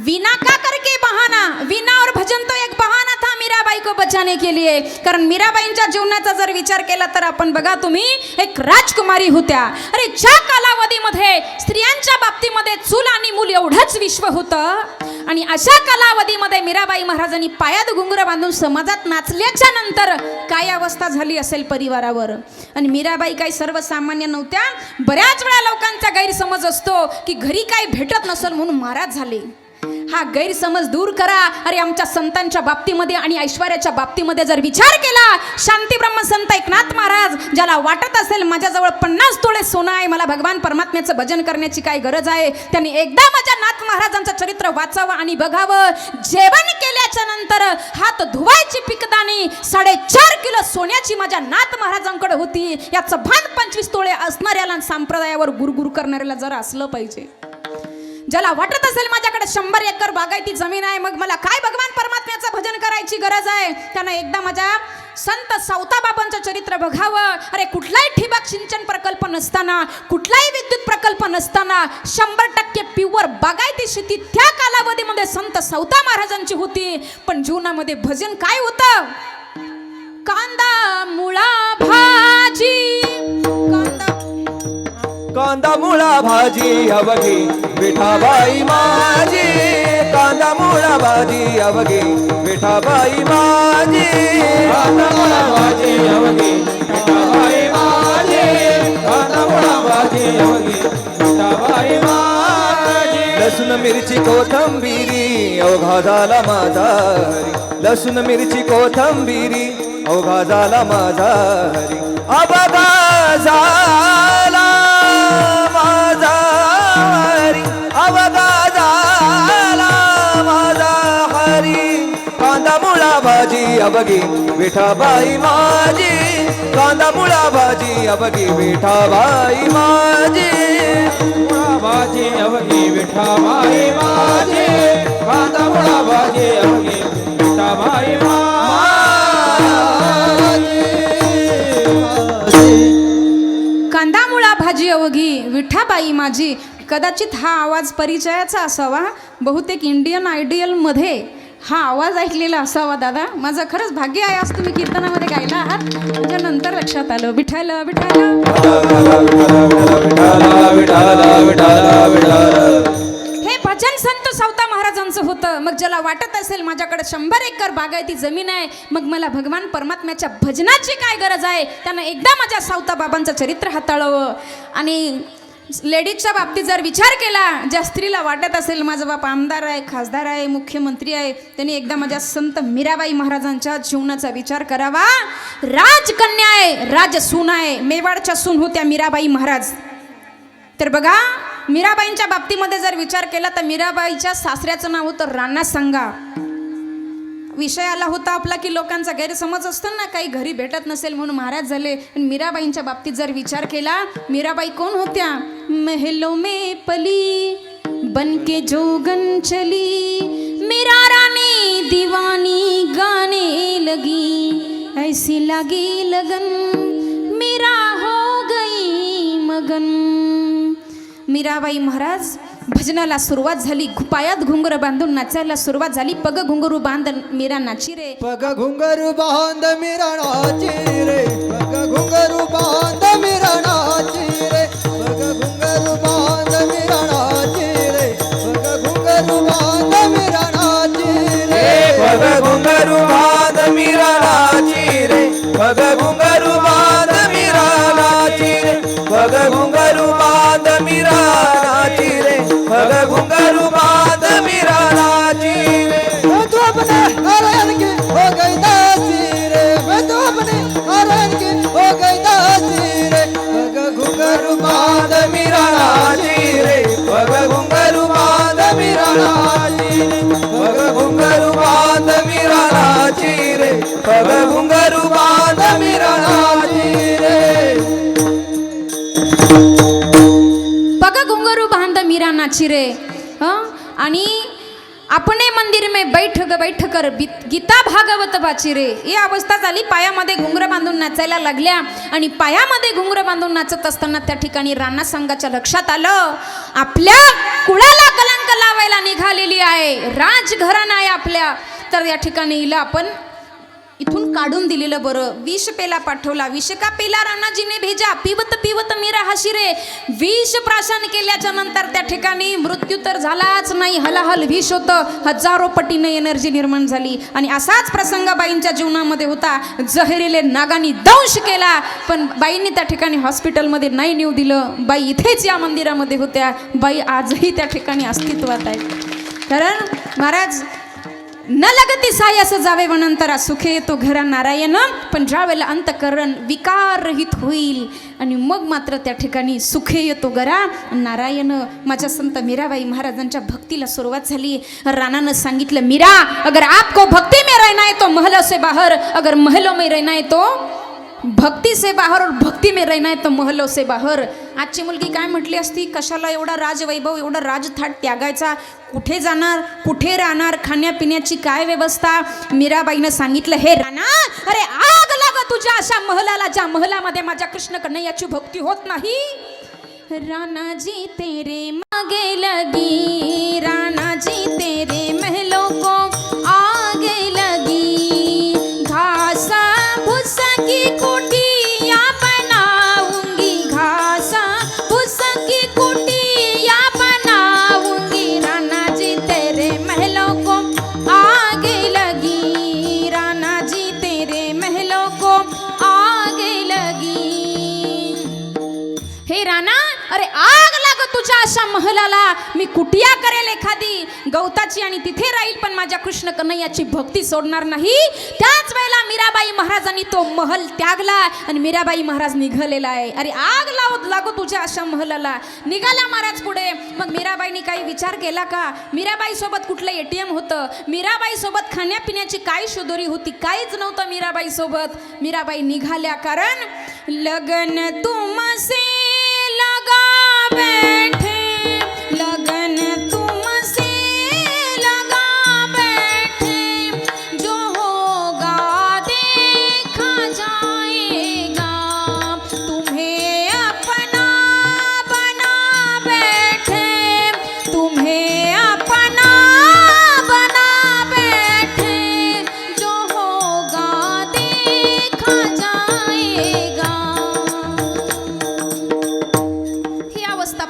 वीणा का करके बहाना. वीणा और भजन तो एक बहाना था मीराबाई को बचाने के लिए. कारण मीराबाईंच्या जीवनाचा जर विचार केला तर आपण बघा, तुम्ही एक राजकुमारी होत्या. अरे ज्या कालावधीमध्ये स्त्रियांच्या बाबतीमध्ये चूल आणि मूल एवढंच विश्व होतं, आणि अशा कालावधीमध्ये मीराबाई महाराजांनी पायात घुंगरं बांधून समाजात नाचल्याच्या नंतर काय अवस्था झाली असेल परिवारावर. आणि मीराबाई काही सर्वसामान्य नव्हत्या. बऱ्याच वेळा लोकांचा गैरसमज असतो की घरी काही भेटत नसेल म्हणून महाराज झाले. हा गैरसमज दूर करा. अरे आमच्या संतांच्या बाबतीमध्ये आणि ऐश्वर्याच्या बाबतीमध्ये जर विचार केला, शांती ब्रह्मसंत एकनाथ महाराज, ज्याला वाटत असेल माझ्याजवळ 50 तोळे सोनं आहे, मला भगवान परमात्म्याचं भजन करण्याची काय गरज आहे, त्यांनी एकदा माझ्या नाथ महाराजांचं चरित्र वाचावं आणि बघावं. जेवण केल्याच्या नंतर हात धुवायची पिकदाणी 4.5 किलो सोन्याची माझ्या नाथ महाराजांकडे होती. याचं भान 25 तोळे असणाऱ्याला संप्रदायावर गुरगुर करणाऱ्याला जरा असलं पाहिजे. ज्याला वाटत असेल माझ्याकडे 100 एकर बागायती जमीन आहे, मग मला काय भगवान परमात्म्याचं भजन करायची गरज आहे, त्यानं एकदा माझ्या संत सावताबाबांचं चरित्र बघावं. अरे कुठलाही ठिबक सिंचन प्रकल्प नसताना, कुठलाही विद्युत प्रकल्प नसताना 100% प्युअर बागायती शेती त्या कालावधीमध्ये संत सावता महाराजांची होती. पण जीवनामध्ये भजन काय होतं? कांदा मुळा भाजी, कांदा मुळा भाजी अवघी विठाबाई माझी. कांदा मुळा भाजी अवघी विठाबाई माझी. कांदा मुळा भाजी अवघी विठाबाई माझी. कांदा मुळा भाजी अवघी विठाबाई माझी. लसूण मिरची कोथंबिरी अवघा झाला माझा हरी. लसूण मिरची कोथंबिरी अवघा झाला माझा हरी. अवघा झाला माझा हरी. अवघा झाला माझा हरी. कांदा मुळा भाजी अवघी विठाबाई माझी. कांदा मुळा भाजी अवघी विठाबाई माझी. मुळा भाजी अवघी विठाबाई माझी. कांदा मुळा भाजी अवघी विठाबाई माझी. कांदा मुळा भाजी अवघी विठाबाई माझी. कदाचित हा आवाज परिचयाचा असावा. बहुतेक इंडियन आयडियलमध्ये हा आवाज ऐकलेला असावा. दादा, माझं खरंच भाग्य आहे आज तुम्ही कीर्तनामध्ये गायला आहात. त्याच्यानंतर लक्षात आलं, विठ्ठल विठ्ठल. हे भजन संत सावता महाराजांचं होतं. मग ज्याला वाटत असेल माझ्याकडे 100 एकर बागायती जमीन आहे, मग मला भगवान परमात्म्याच्या भजनाची काय गरज आहे, त्यानं एकदा माझ्या सावता बाबांचं चरित्र हाताळावं. आणि लेडीजच्या बाबतीत जर विचार केला, ज्या स्त्रीला वाटत असेल माझा बाप आमदार आहे, खासदार आहे, मुख्यमंत्री आहे, त्यांनी एकदा माझ्या संत मीराबाई महाराजांच्या जीवनाचा विचार करावा. राजकन्या आहे, राजसून आहे. मेवाडच्या सून होत्या मीराबाई महाराज. तर बघा, मीराबाईंच्या बाबतीमध्ये जर विचार केला तर मीराबाईच्या सासऱ्याचं नाव होतं राणा संगा. विषय आला होता आपला की लोकांचा गैरसमज असतो ना, काही घरी भेटत नसेल म्हणून महाराज झाले. पण मीराबाईंच्या बाबतीत जर विचार केला, मीराबाई कोण होत्या? महलों में पली बनके जोगन चली, मीरा रानी दीवानी गाने लगी, ऐसी लगी लगन मीरा हो गई मगन. मीराबाई महाराज भजनाला सुरुवात झाली. पायात घुंगरू बांधून नाचायला सुरुवात झाली. पग घुंगरू बांध मीरा नाची रे. पग घुंगरू बांध मीरा नाची रे. पग घुंगरू बांध मीरा नाची रे. पग घुंगरू बांध मीरा नाची रे. पग घुंगरू बांध मीरा नाची रे. पग घुंगरू बांध मीरा नाची रे. पग घुंगरू बांध मीरा नाची रे. पग घुंगरू बांध मीरा नाची रे. पग घुंगरू बांध मीरा नाची रे. मैं तो अपने हरण की हो गई दासी रे. मैं तो अपने हरण की हो गई दासी रे. पग घुंगरू बांध मीरा नाची रे. पग घुंगरू बांध मीरा नाची रे. पग घुंगरू बांध मीरा नाची रे. पग घुंगरू बांध मीरा नाची रे. पग घुंगरू बांध मीरा नाची रे. आणि अपने मंदिर में बैठ कर गीता भागवत वाची रे. ही अवस्था झाली. पायामध्ये घुंगरं बांधून नाचायला लागल्या आणि पायामध्ये घुंगरं बांधून नाचत असताना त्या ठिकाणी राणा संघाच्या लक्षात आलं आपल्या कुळाला कलंक लावायला निघालेली आहे, राजघराणा आहे आपल्या. तर या ठिकाणी हिला आपण इथून काढून दिलेलं बरं. विष पेला पाठवला. विष का पेला राणाजीने भेजा, पिवत पिवत मीरा हशी रे. विष प्राशन केल्याच्या नंतर त्या ठिकाणी मृत्यू तर झालाच नाही, हलाहल विष होतं. हजारो पटीने एनर्जी निर्माण झाली आणि असाच प्रसंग बाईंच्या जीवनामध्ये होता. जहरीले नागांनी दंश केला, पण बाईंनी त्या ठिकाणी हॉस्पिटलमध्ये नाही नेऊ दिलं. बाई इथेच या मंदिरामध्ये होत्या. बाई आजही त्या ठिकाणी अस्तित्वात आहेत. कारण महाराज न लगती साय असं जावे वनंतरा सुखे येतो घरा नारायण. पण ज्या वेळेला अंतकरण विकाररहित होईल आणि मग मात्र त्या ठिकाणी सुखे येतो घरा नारायण. माझ्या संत मीराबाई महाराजांच्या भक्तीला सुरुवात झाली. राणानं सांगितलं, मीरा अगर आपको भक्ति में रहना है तो महलों से बाहर, अगर महलों में रहना है तो भक्ती से बाहर और भक्ती में रहना है तो महलों से बाहर. आजची मुलगी काय म्हटली असती, कशाला एवढा राजवैभव, एवढा राजथाट त्यागायचा, कुठे जाणार, कुठे राहणार, खाण्यापिण्याची काय व्यवस्था. मीराबाईनं सांगितलं, हे राणा अरे आग लाग तुझ्या अशा महलाला ज्या महलामध्ये माझ्या कृष्ण कन्हैयाची भक्ती होत नाही. राणाजी तेरे मागे लगी, राणाजी तेरे महलों को आगे लगी. घासा भूस की कुटिया बनाऊंगी, घासा भूस की कुटिया बनाऊंगी. राणाजी तेरे महलों को आगे लगी, राणाजी तेरे महलों को आगे लगी. हे राणा अरे आग लाग तुझ्या अशा महलाला, मी कुटिया करेल एखादी गवताची आणि तिथे राहील, पण माझ्या कृष्ण कन्हैयाची भक्ती सोडणार नाही. त्याच वेळेला मीराबाई महाराजांनी तो महल त्यागला आणि मीराबाई महाराज निघालेला आहे. अरे आग लागो तुझ्या अशा महलाला. निघाल्या महाराज पुढे. मग मीराबाईंनी काही विचार केला का? मीराबाई सोबत कुठलं ATM होतं? मीराबाई सोबत खाण्यापिण्याची काय शुद्धोरी होती? काहीच नव्हतं मीराबाई सोबत. मीराबाई निघाल्या, कारण लगन तुमसे लगा बैठे, लगन तुमसे लगा बैठे, जो होगा देखा जाएगा, तुम्हें अपना बना बैठे, तुम्हें अपना बना बैठे, जो होगा देखा जाएगा.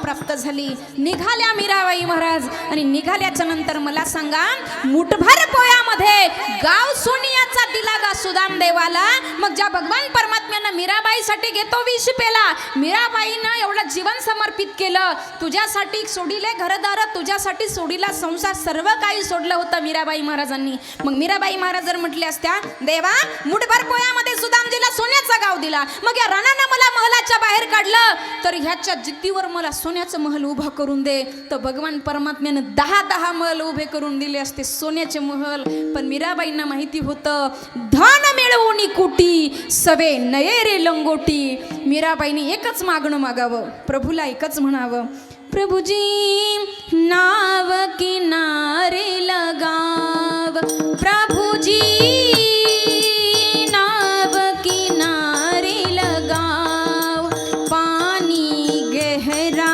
प्राप्त झाली. निघाल्या मीराबाई महाराज आणि निघाल्याच्या नंतर मला सांगा, मुठभर पोयामध्ये गाव सोनियाचा दिला गा सुदाम देवाला. मग ज्या भगवान परमात्म्यानं मीराबाईसाठी घेतो विष पेला, मीराबाईनं एवढं जीवन समर्पित केलं. तुझ्यासाठी सोडिले घरदार, तुझ्यासाठी सोडिला संसार, सर्व काही सोडलं होतं मीराबाई महाराजांनी. मग मीराबाई महाराज जर म्हटले असत्या, देवा मुठभर पोयामध्ये सुदामजीला सोन्याचा गाव दिला, मग या राणानं मला महलाच्या बाहेर काढलं, तर ह्याच्या जिद्दीवर मला सोन्याचं महल उभा करून दे. तर भगवान परमात्म्यानं 10 महल उभे करून दिले असते, सोन्याचे महल. पण मीराबाईंना माहिती होतं, धन मिळवून कुटी सवे नये रे लंगोटी. मीराबाईंनी एकच मागणं मागावं, प्रभूला एकच म्हणावं, प्रभुजी नाव किनारे लगाव, प्रभुजी नाव किनारे लगाव, पानी गहरा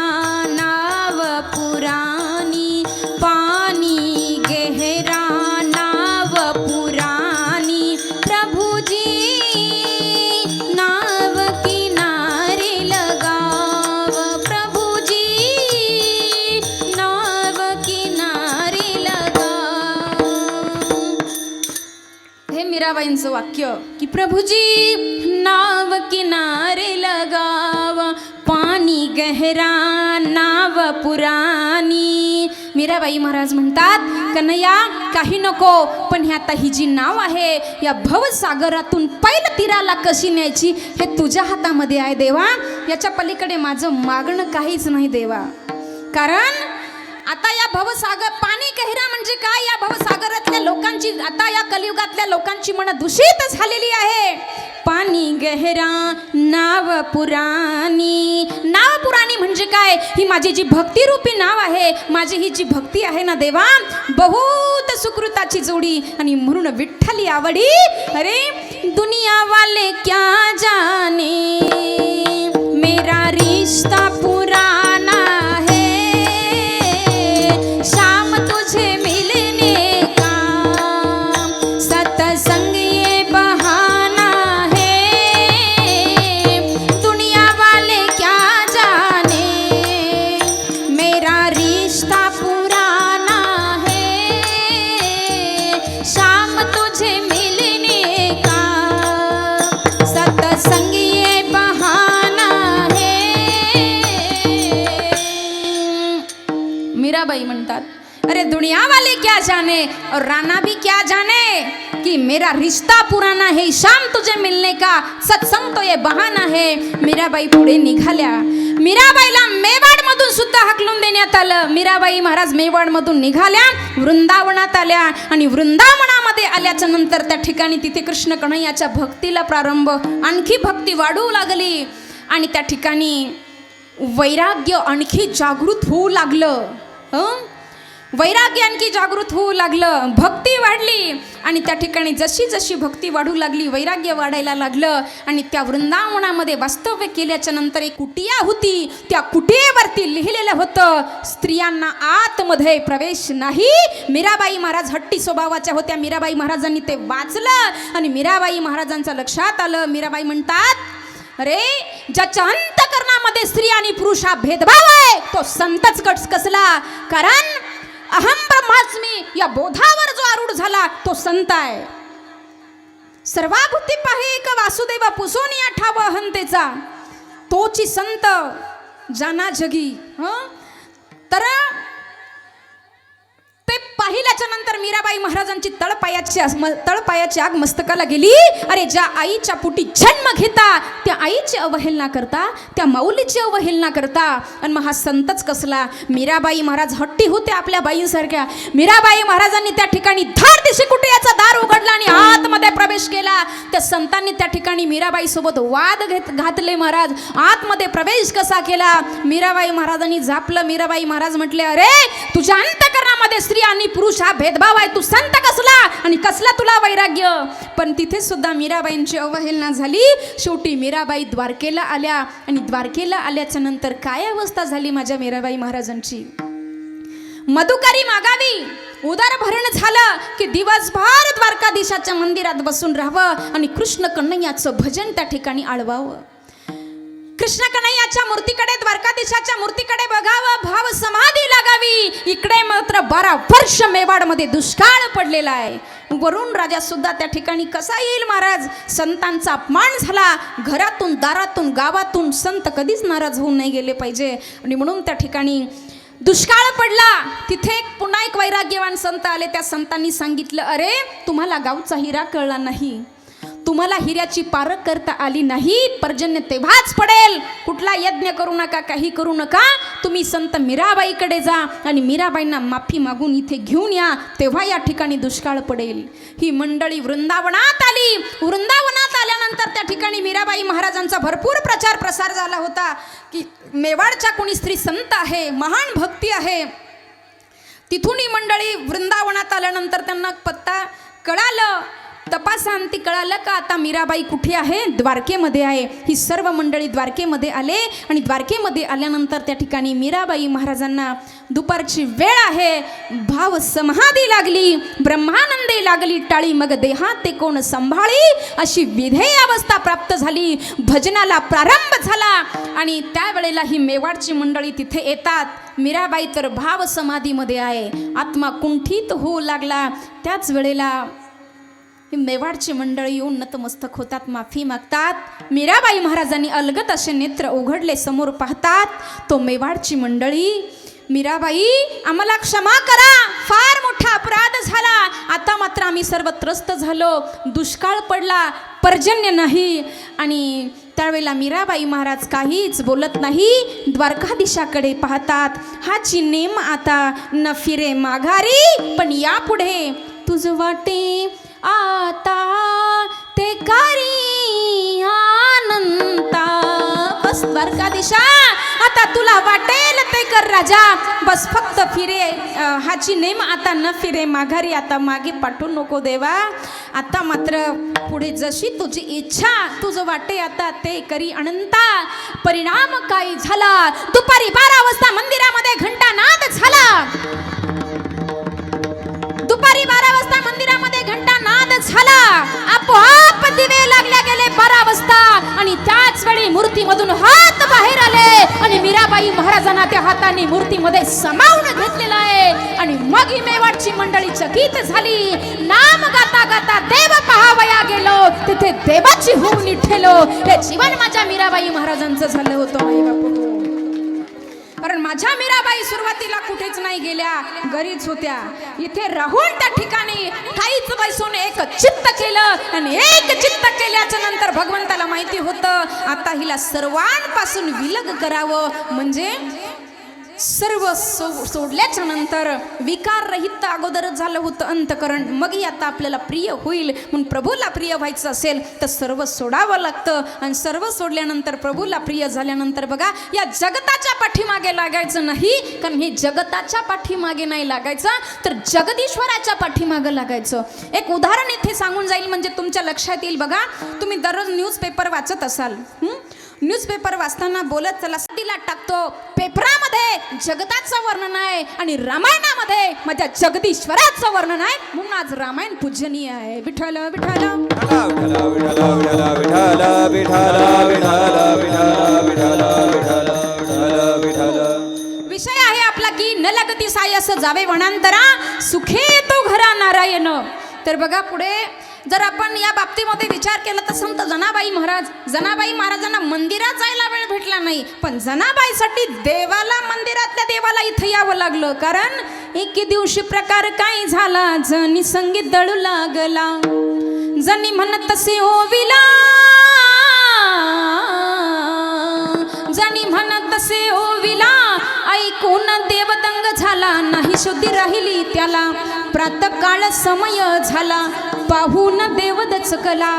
नाव पुरानी, पानी गहरा नाव पुरानी, प्रभुजी नाव किनारे लगाव, प्रभुजी नाव किनारे लगाव. हे मीराबाईंचं वाक्य की प्रभुजी नाव किनारे लगाव, पाणी गहरा नाव पुरानी. मीराबाई महाराज म्हणतात, कन्हैया काही नको, पण ही आता ही जी नाव आहे या भवसागरातून पैल तीराला कशी न्यायची हे तुझ्या हातामध्ये आहे देवा. याच्या पलीकडे माझं मागणं काहीच नाही देवा. कारण आता या भवसागर, पाणी गहिरा म्हणजे काय, या भवसागरातल्या लोकांची, आता या कलियुगातल्या लोकांची मन दूषित झालेली आहे. पाणी गहरा नाव पुराणी, नाव पुराणी म्हणजे काय, ही माझी जी भक्ती रूपी नाव आहे, माझी ही जी भक्ती आहे ना देवा, बहुत सुकृताची जोडी. आणि म्हणून विठ्ठली आवडी. अरे दुनिया वाले क्या जाने मेरा रिश्ता पुराना है, शाम तुझे मिलने का सत्संग ये बहाना है. दुनिया वाले क्या जाने मेरा रिश्ता पुराना है, शाम तुझे मिलने का सत्संग ये बहाना है. मीराबाई म्हणतात, अरे दुनिया वाले क्या जाने और राणा भी क्या जाने कि मेरा रिश्ता पुराना है, शाम तुझे मिलने का सत्संग तो ये बहाना है. मीराबाई पुढे निघाल्या. मीराबाईला मेवाड मधून सुद्धा हाकलून देण्यात आलं. मीराबाई महाराज मेवाड मधून निघाल्या, वृंदावनात आल्या. आणि वृंदावनामध्ये आल्याच्या नंतर त्या ठिकाणी तिथे कृष्ण कन्हैयाच्या भक्तीला प्रारंभ, आणखी भक्ती वाढू लागली. आणि त्या ठिकाणी वैराग्य आणखी जागृत होऊ लागलं. वैराग्य आणखी जागृत होऊ लागलं, भक्ती वाढली. आणि त्या ठिकाणी जशी जशी भक्ती वाढू लागली, वैराग्य वाढायला लागलं. आणि त्या वृंदावनामध्ये वास्तव्य केल्याच्या नंतर एक कुटिया होती. त्या कुटियेवरती लिहिलेलं होतं, स्त्रियांना आतमध्ये प्रवेश नाही. मीराबाई महाराज हट्टी स्वभावाच्या होत्या. मीराबाई महाराजांनी ते वाचलं आणि मीराबाई महाराजांच्या लक्षात आलं. मीराबाई म्हणतात, अरे ज्याच्या अंतकरणामध्ये स्त्री आणि पुरुष हा भेदभाव आहे, तो संतच कसला. कारण अहम ब्रह्मास्मी या बोधावर जो आरूढ झाला तो संत आहे. सर्वाभूती पाहे एक वासुदेव पुसोनी ठाव अहंतेचा, तोची संत जाना जगी. तर ते पाहिल्याच्या नंतर मीराबाई महाराजांची तळपायाची आग मस्तकाला गेली. अरे ज्या आईच्या पोटी जन्म घेता त्या आईची अवहेलना करता, त्या माऊलीची अवहेलना करता, आणि मग हा संतच कसला. मीराबाई महाराज हट्टी होते आपल्या बाईंसारख्या. मीराबाई महाराजांनी त्या ठिकाणी धाड दिशी कुटियाचा दार उघडला आणि आतमध्ये प्रवेश केला. त्या संतांनी त्या ठिकाणी मीराबाई सोबत वाद घातले. महाराज आतमध्ये प्रवेश कसा केला, मीराबाई महाराजांनी झापलं. मीराबाई महाराज म्हटले, अरे तुझ्या अंतकरणामध्ये स्त्री आणि पुरुष हा भेदभाव आहे, तू संत कसला आणि कसला तुला वैराग्य. पण तिथे सुद्धा मीराबाईंची अवहेलना झाली. शेवटी मीराबाई द्वारकेला आल्या. आणि द्वारकेला आल्याच्या नंतर काय अवस्था झाली माझ्या मीराबाई महाराजांची. मधुकरी मागावी, उदर भरण झालं की दिवसभर द्वारकाधीशाच्या मंदिरात बसून राहावं आणि कृष्ण कन्हैयाचं भजन त्या ठिकाणी आळवावं. कृष्ण कन्हैयाच्या मूर्तीकडे, द्वारकाधीशाच्या मूर्तीकडे बघावं, भाव समाधी लागावी. इकडे मात्र 12 वर्ष मेवाडमध्ये दुष्काळ पडलेला आहे. वरुण राजा सुद्धा त्या ठिकाणी कसा येईल महाराज. संतांचा अपमान झाला. घरातून, दारातून, गावातून संत कधीच नाराज होऊन नाही गेले पाहिजे. आणि म्हणून त्या ठिकाणी दुष्काळ पडला. तिथे पुन्हा एक वैराग्यवान संत आले. त्या संतांनी सांगितलं, अरे तुम्हाला गावचा हिरा कळला नाही, तुम्हाला हिऱ्याची पारख करता आली नाही, पर्जन्य तेव्हाच पडेल. कुठला यज्ञ करू नका, काही करू नका. तुम्ही संत मीराबाईकडे जा आणि मीराबाईंना माफी मागून इथे घेऊन या, तेव्हा या ठिकाणी दुष्काळ पडेल. ही मंडळी वृंदावनात आली. वृंदावनात आल्यानंतर त्या ठिकाणी मीराबाई महाराजांचा भरपूर प्रचार प्रसार झाला होता की मेवाडच्या कोणी स्त्री संत आहे, महान भक्ती आहे. तिथून ही मंडळी वृंदावनात आल्यानंतर त्यांना पत्ता कळालं, तपासांती कळालं का आता मीराबाई कुठे आहे, द्वारकेमध्ये आहे. ही सर्व मंडळी द्वारकेमध्ये आले. आणि द्वारकेमध्ये आल्यानंतर त्या ठिकाणी मीराबाई महाराजांना दुपारची वेळ आहे, भाव समाधी लागली, ब्रह्मानंदे लागली टाळी, मग देहात ते कोण संभाळी, अशी विधेय अवस्था प्राप्त झाली. भजनाला प्रारंभ झाला. आणि त्यावेळेला ही मेवाडची मंडळी तिथे येतात. मीराबाई तर भाव समाधीमध्ये आहे, आत्मा कुंठित होऊ लागला. त्याच वेळेला ही मेवाडची मंडळी येऊन नतमस्तक होतात, माफी मागतात. मीराबाई महाराजांनी अलगत असे नेत्र उघडले, समोर पाहतात तो मेवाडची मंडळी. मीराबाई आम्हाला क्षमा करा, फार मोठा अपराध झाला, आता मात्र आम्ही सर्व त्रस्त झालो, दुष्काळ पडला, पर्जन्य नाही. आणि त्यावेळेला मीराबाई महाराज काहीच बोलत नाही, द्वारकाधीशाकडे पाहतात. हाची नेम आता न फिरे माघारी, पण यापुढे तुझ वाटे आता ते कारी अनंता. बस द्वारकाधीशा, आता तुला वाटेल ते कर राजा, बस फक्त फिरे हाची नेम आता न फिरे माघारी, आता मागे पाठवू नको देवा, आता मात्र पुढे जशी तुझी इच्छा तुझं वाटे आता ते करी अनंता. परिणाम काय झाला, दुपारी 12 वाजता मंदिरामध्ये घंटानाद झाला. दुपारी 12 वाजता मंदिरामध्ये घंटानाद झाला. आपोआप दिवे लागल्या गेले 12 वाजता आणि त्याच वेळी मूर्तीमधून हात बाहेर आले आणि मीराबाई महाराजांना त्या हाताने मूर्तीमध्ये सामावून घेतलेला आहे. आणि मग ही मेवाडची मंडळी चकित झाली. नाम गाता गाता देव पहावया गेलो, तिथे देवाची होऊन निठेलो. हे जीवन माझ्या मीराबाई महाराजांचं झालं होतं आई बापू. कारण माझ्या मीराबाई सुरुवातीला कुठेच नाही गेल्या, घरीच होत्या. इथे राहून त्या ठिकाणी काहीच बसून एक चित्त केलं आणि एक चित्त केल्याच्या नंतर भगवंताला माहिती होतं आता हिला सर्वांपासून विलग करावं, म्हणजे सर्व सोडल्याच्या नंतर विकार रहित अगोदरच झालं होतं अंतकरण. मगही आता आपल्याला प्रिय होईल, म्हणून प्रभूला प्रिय व्हायचं असेल तर सर्व सोडावं लागतं. आणि सर्व सोडल्यानंतर प्रभूला प्रिय झाल्यानंतर बघा या जगताच्या पाठीमागे लागायचं नाही, कारण हे जगताच्या पाठीमागे नाही लागायचं तर जगदीश्वराच्या पाठीमागे लागायचं. एक उदाहरण इथे सांगून जाईल म्हणजे तुमच्या लक्षात येईल. बघा तुम्ही दररोज न्यूजपेपर वाचत असाल, न्यूजपेपर वाचताना बोलत चला तिला टाकतो पेपरामध्ये जगताचं वर्णन आहे आणि रामायणामध्ये माझ्या जगदीश्वराचं वर्णन आहे, म्हणून आज रामायण पूजनीय आहे. विठ्ठल विठ्ठल विषय आहे आपला की न लगती सायस जावे वनांतरा, सुखे तो घरा नारायण. तर बघा पुढे जर आपण या बाबतीमध्ये विचार केला तर संत जनाबाई महाराजांना मंदिरात जायला वेळ भेटला नाही, पण जनाबाईसाठी देवाला मंदिरातल्या देवाला इथं यावं लागलं. कारण एके दिवशी प्रकार काय झाला, जनी संगीत दळू लागला, जनी म्हणत तसे ओविला, जनी म्हणत तसे ओविला, ऐकून देवदंग झाला, नाही शुद्धी राहिली त्याला, प्रातःकाळ समय झाला, पाहून देव दचकला,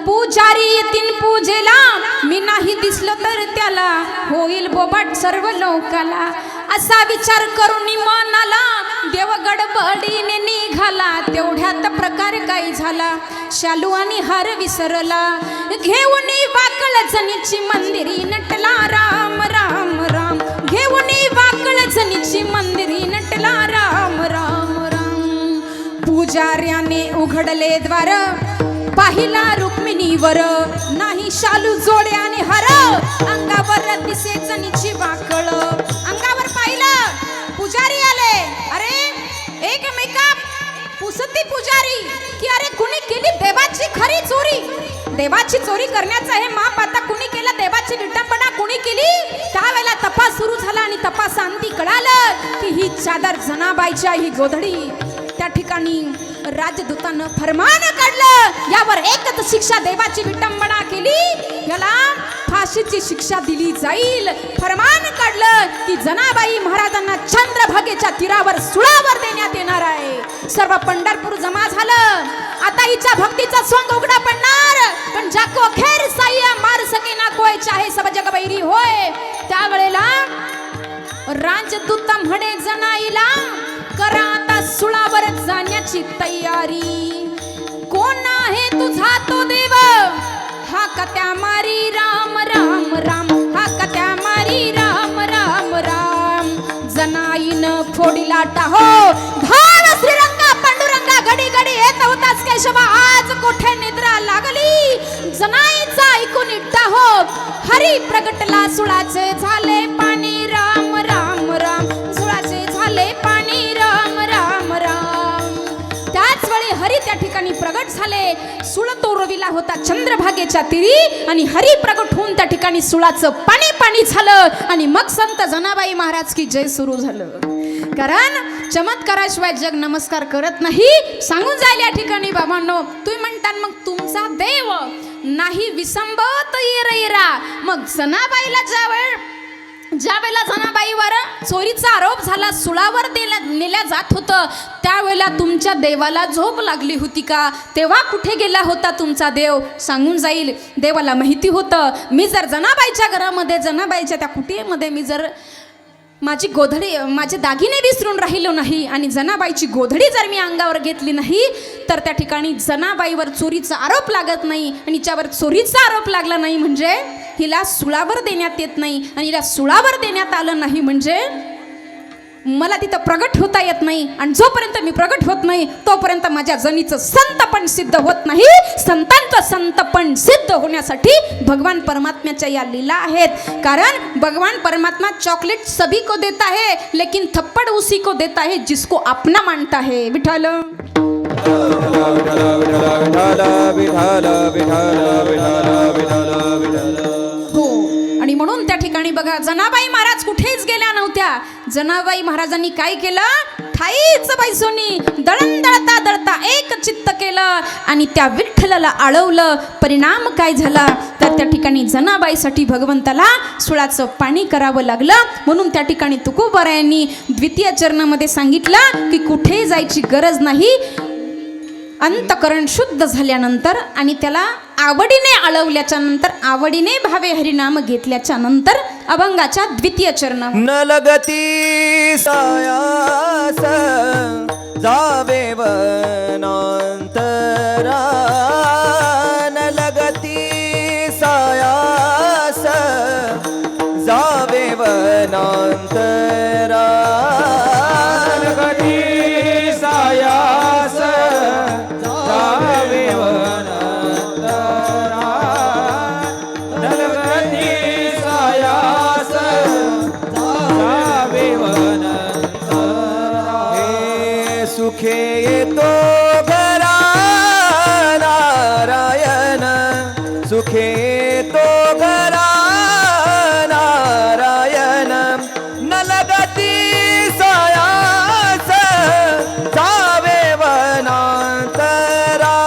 पुजारी येतील पूजेला, मी नाही दिसलो तर त्याला, होईल बोबाट सर्व लोकाला, असा विचार करून मनाला देव गडबडीने निघाला. तेवढ्यात प्रकार काय झाला, शालू आणि हार विसरला, घेऊन वाकळ जनीची मंदिरी नटला, राम राम राम, घेऊन वाकळ जनीची मंदिरी नटला, राम राम राम. पुजाऱ्याने उघडले द्वार, पाहिला रुक्मिणीवर, नाही शालू जोडे आणि हार, अंगावर दिसे जनीची वाकळ. अंगावर पाहिलं, पुजारी आले, अरे एकमेका पुसती पुजारी की अरे कुणी केली देवाची खरी चोरी. देवाची चोरी करण्याचा हे माप आता कुणी केलं, देवाची विटंबना कुणी केली. त्यावेळेला तपास सुरू झाला आणि तपासांती कळालं की ही चादर जनाबाईची ही गोधडी. त्या ठिकाणी राजदूतानं फरमान काढलं, यावर एकच शिक्षा, देवाची विटंबना केली याला फाशीची शिक्षा दिली जाईल. फरमान काढलं की जनाबाई महाराजांना चंद्रभागेच्या तीरावर सुळावर देण्यात येणार आहे. सर्व पंढरपूर जमा झालं. आता हिच्या भक्तीचा सोंग उघडा पडणार, पण जाको खेर साया मार सके ना कोय, चाहे सब जग बैरी होय. त्यावेळेला राजदूत म्हणे जनाईला, करा आता सुळावर जाण्याची तयारी. कोण आहे तुझा तो देव, हा कत्या मारी राम राम राम, हा कत्या मारी राम राम राम. जनाईनं फोडीला टाहो धाव, श्रीरंगा पांडुरंगा घडी घडी येत होतास केशवा, आज कोठे निद्रा लागली. जनाईचा ऐकून टाहो, हरी प्रगटला, सुळाचे झाले पाणी, राम राम राम, सुळाचे झाले पाणी, राम राम राम. त्याच वेळी हरी त्या ठिकाणी प्रगट झाले. सुळ तो रविला होता चंद्रभागेच्या तीरी आणि हरी प्रगट होऊन त्या ठिकाणी सुळाचं पाणी पाणी झालं. आणि मग संत जनाबाई महाराज की जय सुरू झालं. कारण चमत्काराशिवाय जग नमस्कार करत नाही. सांगून जाईल या ठिकाणी बाबांनो, तुम्ही म्हणता मग तुमचा देव नाही विसंबत येरा. मग जनाबाईला ज्यावेळ ज्या वेळेला जनाबाईवर चोरीचा आरोप झाला, सुळावर नेल्या जात होतं, त्यावेळेला तुमच्या देवाला झोप लागली होती का? तेव्हा कुठे गेला होता तुमचा देव? सांगून जाईल. देवाला माहिती होतं, मी जर जनाबाईच्या घरामध्ये, जनाबाईच्या त्या कुटीमध्ये मी जर माझी गोधडी, माझे दागिने विसरून राहिलो नाही आणि जनाबाईची गोधडी जर मी अंगावर घेतली नाही, तर त्या ठिकाणी जनाबाईवर चोरीचा आरोप लागत नाही. आणि हिच्यावर चोरीचा आरोप लागला नाही म्हणजे हिला सुळावर देण्यात येत नाही. आणि हिला सुळावर देण्यात आलं नाही म्हणजे मला तिथं प्रगट होता येत नाही. आणि जोपर्यंत मी प्रगट होत नाही तोपर्यंत माझ्या जनीचं संतपण सिद्ध होत नाही. संतांचं संतपण सिद्ध होण्यासाठी भगवान परमात्म्याच्या या लीला आहेत. कारण भगवान परमात्मा चॉकलेट सभी को देता है, लेकिन थप्पड़ उसी को देता है जिसको अपना मानता है. विठ्ठल हो. आणि म्हणून त्या ठिकाणी बघा, जनाबाई महाराज कुठेच गेल्या नव्हत्या. जनाबाई महाराजांनी काय केलं? ठाईच बैसोनी दळण दळता दळता एक चित्त केलं आणि त्या विठ्ठलाला आळवलं. परिणाम काय झाला? तर त्या ठिकाणी जनाबाईसाठी भगवंताला सुळाचं पाणी करावं लागलं. म्हणून त्या ठिकाणी तुकोबारायांनी द्वितीय चरणामध्ये सांगितलं की कुठे जायची गरज नाही. अंतकरण शुद्ध झाल्यानंतर आणि त्याला आवडीने आळवल्याच्या नंतर, आवडीने भावे हरिनाम घेतल्याच्या नंतर अभंगाच्या द्वितीय चरण. न लगती सायास जावे वनांतरा, न लगती सायास जावे वनांतरा, लगती सायास जावे वनांतरा, लगती सायास जावे वनांतरा. हे सुखे येतो घरा नारायण, सुखे येतो घरा नारायण, न लगती सायास जावे वनांतरा,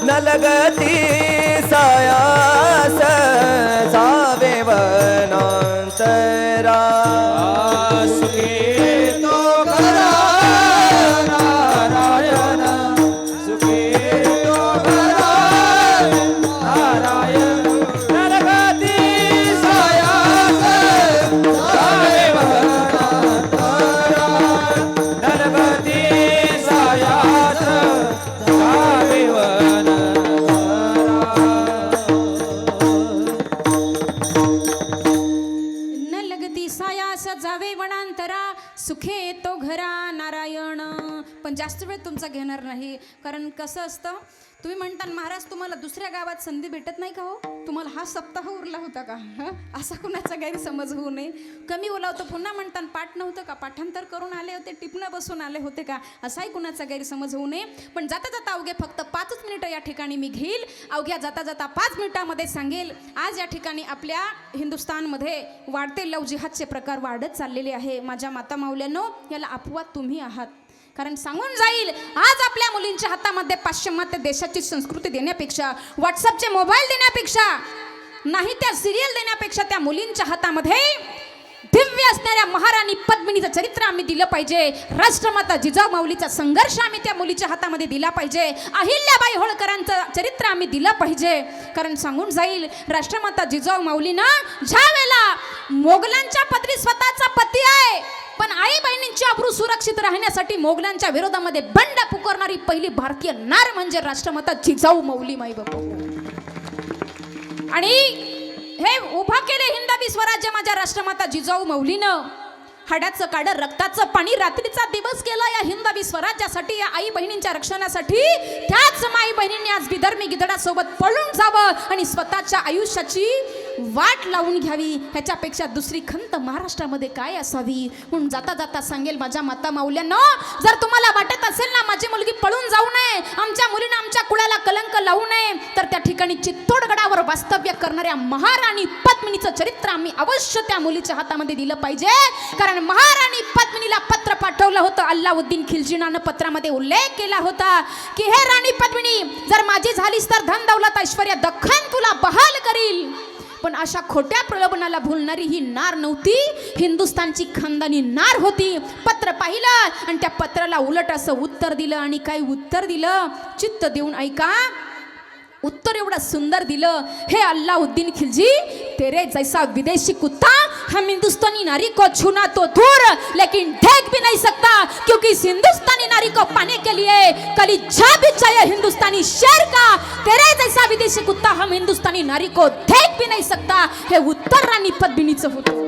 न लगती सायास जावे वनांतरा. सुखे तो घरा नारायण, सुखे तो घरा नारायण, नरगती सायास जावे वनांतरा, नरगती सायास जावे वनांतरा. न लगती सायास जावे वनांतरा, सुखे येतो घरा नारायण. पण जास्त वेळ तुमचा घेणार नाही. कारण कसं असतं, तुम्ही म्हणता महाराज तुम्हाला दुसऱ्या गावात संधी भेटत नाही का हो? तुम्हाला हा सप्ताह उरला होता का? असा कुणाचा गैरसमज होऊ नये. कमी ओलावतो पुन्हा म्हणता पाठ नव्हतं का? पाठांतर करून आले होते, टिपणं बसून आले होते का? असाही कुणाचा गैरसमज होऊ नये. पण जाता जाता अवघे फक्त 5 मिनिटं या ठिकाणी मी घेईल. अवघ्या जाता जाता 5 मिनिटामध्ये सांगेल, आज या ठिकाणी आपल्या हिंदुस्थानमध्ये वाढते लव जिहादचे प्रकार वाढत चाललेले आहे. माझ्या माता माऊल्यांनो, याला अपवाद तुम्ही आहात. कारण सांगून जाईल, आज आपल्या मुलींच्या हातामध्ये पाश्चिमात्य देशाची संस्कृती देण्यापेक्षा, व्हॉट्सअपचे मोबाईल देण्यापेक्षा, नाही त्या सिरियल देण्यापेक्षा, त्या मुलींच्या हातामध्ये दिव्य असणाऱ्या महाराणी पद्मिनीचं चरित्र आम्ही दिलं पाहिजे. राष्ट्रमाता जिजाऊ माऊलीचा संघर्ष आम्ही त्या मुलीच्या हातामध्ये दिला पाहिजे. अहिल्याबाई होळकरांचं चरित्र आम्ही दिलं पाहिजे. कारण सांगून जाईल, राष्ट्रमाता जिजाऊ माऊलीनं ज्या वेळेला मोगलांच्या पदरी स्वतःचा पती आहे, पण आई बहिणींची अब्रू सुरक्षित राहण्यासाठी मोगलांच्या विरोधामध्ये बंड पुकारणारी पहिली भारतीय नार म्हणजे राष्ट्रमाता जिजाऊ माऊली माई बापू. आणि हे उभा केले हिंदवी स्वराज्य माझ्या राष्ट्रमाता जिजाऊ माऊलीनं. हाडाचं काढ रक्ताचं पाणी रात्रीचा दिवस केला या हिंदवी स्वराज्यासाठी, या आई बहिणींच्या रक्षणासाठी. त्याच माई बहिणींनी आज विधर्मी गिधडासोबत पळून जावं आणि स्वतःच्या आयुष्याची वाट लावून घ्यावी. ह्याच्यापेक्षा दुसरी खंत महाराष्ट्रामध्ये काय असावी? म्हणून जाता जाता सांगेल माझ्या माता माऊल्यांनो, जर तुम्हाला वाटत असेल ना माझी मुलगी पळून जाऊ नये, आमच्या मुलीनं आमच्या कुळाला कलंक लावू नये, तर त्या ठिकाणी चित्तोडगडावर वास्तव्य करणाऱ्या महाराणी पद्मिनीचं चरित्र आम्ही अवश्य त्या मुलीच्या हातामध्ये दिलं पाहिजे. कारण महाराणी पद्मिनीला पत्र पाठवलं होतं. अल्लाउद्दीन खिलजीनानं पत्रामध्ये उल्लेख केला होता की हे राणी पद्मिनी, जर माझी झालीस तर धन दौलत ऐश्वर्या दख्खन तुला बहाल करील. पण अशा खोट्या प्रलोभनाला भुलणारी ही नार नव्हती, हिंदुस्थानची खानदानी नार होती. पत्र पाहिलं आणि त्या पत्राला उलट असं उत्तर दिलं. आणि काय उत्तर दिलं? चित्त देऊन ऐका. उत्तर एवढं सुंदर दिलं, हे अल्लाउद्दीन खिलजी, तेरे जैसा विदेशी कुत्ता हम हिंदुस्तानी नारी को छूना तो दूर लेकिन देख भी नहीं सकता, क्योंकि इस हिंदुस्तानी नारी को पाने के लिए कलीजा भी चाहिए हिंदुस्तानी शेर का. तेरे जैसा विदेशी कुत्ता हम हिंदुस्तानी नारी को देख भी नहीं सकता. हे उत्तर राणी पद्मिनीचं होतं.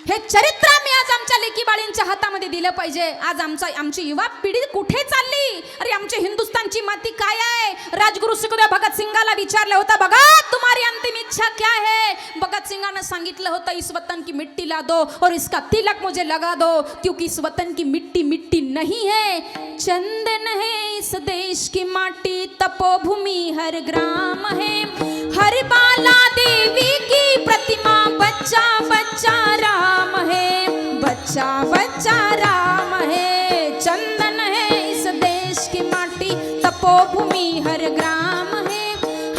हे चरित्र आम्ही आज आमच्या लेकी बाळींच्या हातामध्ये दिलं पाहिजे. आज आमची युवा पिढी कुठे चालली? अरे आमची हिंदुस्तानची माती काय आहे? राजगुरु सुखदेव भगत सिंगाला विचारलं होतं, भगत तुम्हारी अंतिम इच्छा क्या है? भगत सिंगानं सांगितलं होतं, इस वतन की मिट्टी ला दो और इसका तिलक मुझे लगा दो, क्योंकि इस वतन की मिट्टी मिट्टी नहीं है, चंदन है इस देश की माटी, तपोभूमि हर ग्राम है, हर बाला देवी की प्रतिमा, बच्चा बच्चा राम है, बच्चा बच्चा राम है, चंदन है इस देश की माटी, तपोभूमि हर ग्राम है,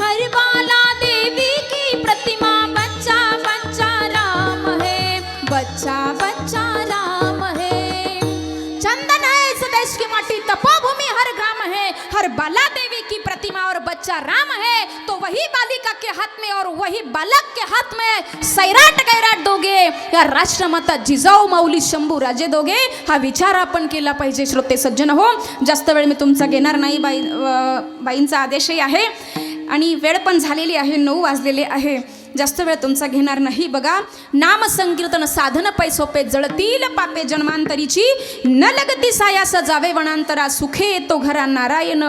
हर बाला देवी की प्रतिमा, बच्चा बच्चा राम है, बच्चा बच्चा राम है. चंदन है इस देश की माटी, तपोभूमि हर ग्राम है, हर बाला देवी की प्रतिमा और बच्चा राम है, तो वही बालिका के हाथ में और वही बालक के हात में सैराट गैराट दोगे या राष्ट्रमाता जिजाऊ माऊली शंभू राजे दोगे? हा विचार आपण केला पाहिजे. श्रोते सज्जन हो, जास्त वेळ मी तुमचा घेणार नाही. बाईंचा आदेशही आहे आणि वेळ पण झालेली आहे, 9 वाजलेले आहे. जास्त वेळ तुमचा घेणार नाही. बघा, नाम संकीर्तन साधन पै सोपे, जळतील पापे जन्मांतरीची, न लगती सायास जावे वनांतरा, सुखे येतो घरा नारायण,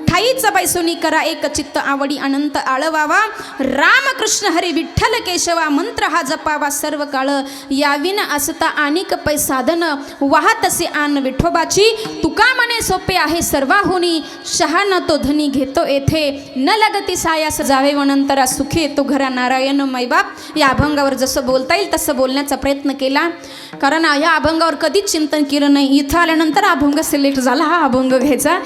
ठाईच बैसोनी करा एक चित्त आवडी, अनंत आळवावा, रामकृष्ण हरी विठ्ठल केशवा, मंत्र हा जपावा सर्व काळ, याविन असता अनेक पै साधन, वाहतसे आन विठोबाची, तुका म्हणे सोपे आहे सर्वाहुनी, शहाणा तो धनी घेतो येथे, न लगती सायास जावे वनांतरा, सुखे येतो घरा नारायण. मैबाप, या अभंगावर जसं बोलता येईल तसं बोलण्याचा प्रयत्न केला, कारण या अभंगावर कधीच चिंतन केलं नाही. इथं आल्यानंतर अभंग सिलेक्ट झाला, हा अभंग घ्यायचा.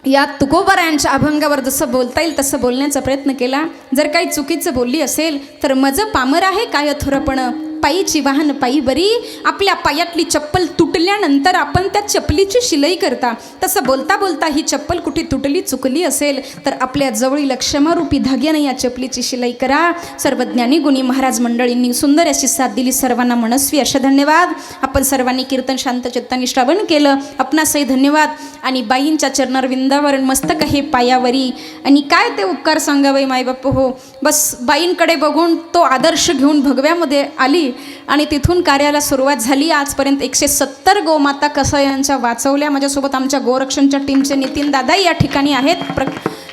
या तुकोबारायांच्या अभंगावर जसं बोलता येईल तसं बोलण्याचा प्रयत्न केला. जर काही चुकीचं बोलली असेल तर मज पामर आहे काय थोरपण, पायीची वाहन पायी बरी, आपल्या पायातली चप्पल तुटल्यानंतर आपण त्या चपलीची शिलाई करता, तसं बोलता बोलता ही चप्पल कुठे तुटली चुकली असेल तर आपल्या जवळील क्षमारूपी धाग्याने या चपलीची शिलाई करा. सर्व ज्ञानी गुणी महाराज मंडळींनी सुंदर अशी साथ दिली. सर्वांना मनस्वी असे धन्यवाद. आपण सर्वांनी कीर्तन शांत चित्ताने श्रवण केलं, आपणासही धन्यवाद. आणि बाईंच्या चरणार विंदावर मस्तक हे पायावरी, आणि काय ते उपकार सांगावे मायबाप हो. बस बाईंकडे बघून तो आदर्श घेऊन भगव्यामध्ये आली आणि तिथून कार्याला सुरुवात झाली. आजपर्यंत 170 गोमाता कसायांच्या वाचवल्या. माझ्यासोबत आमच्या गोरक्षणच्या टीमचे नितीन दादाही या ठिकाणी आहेत,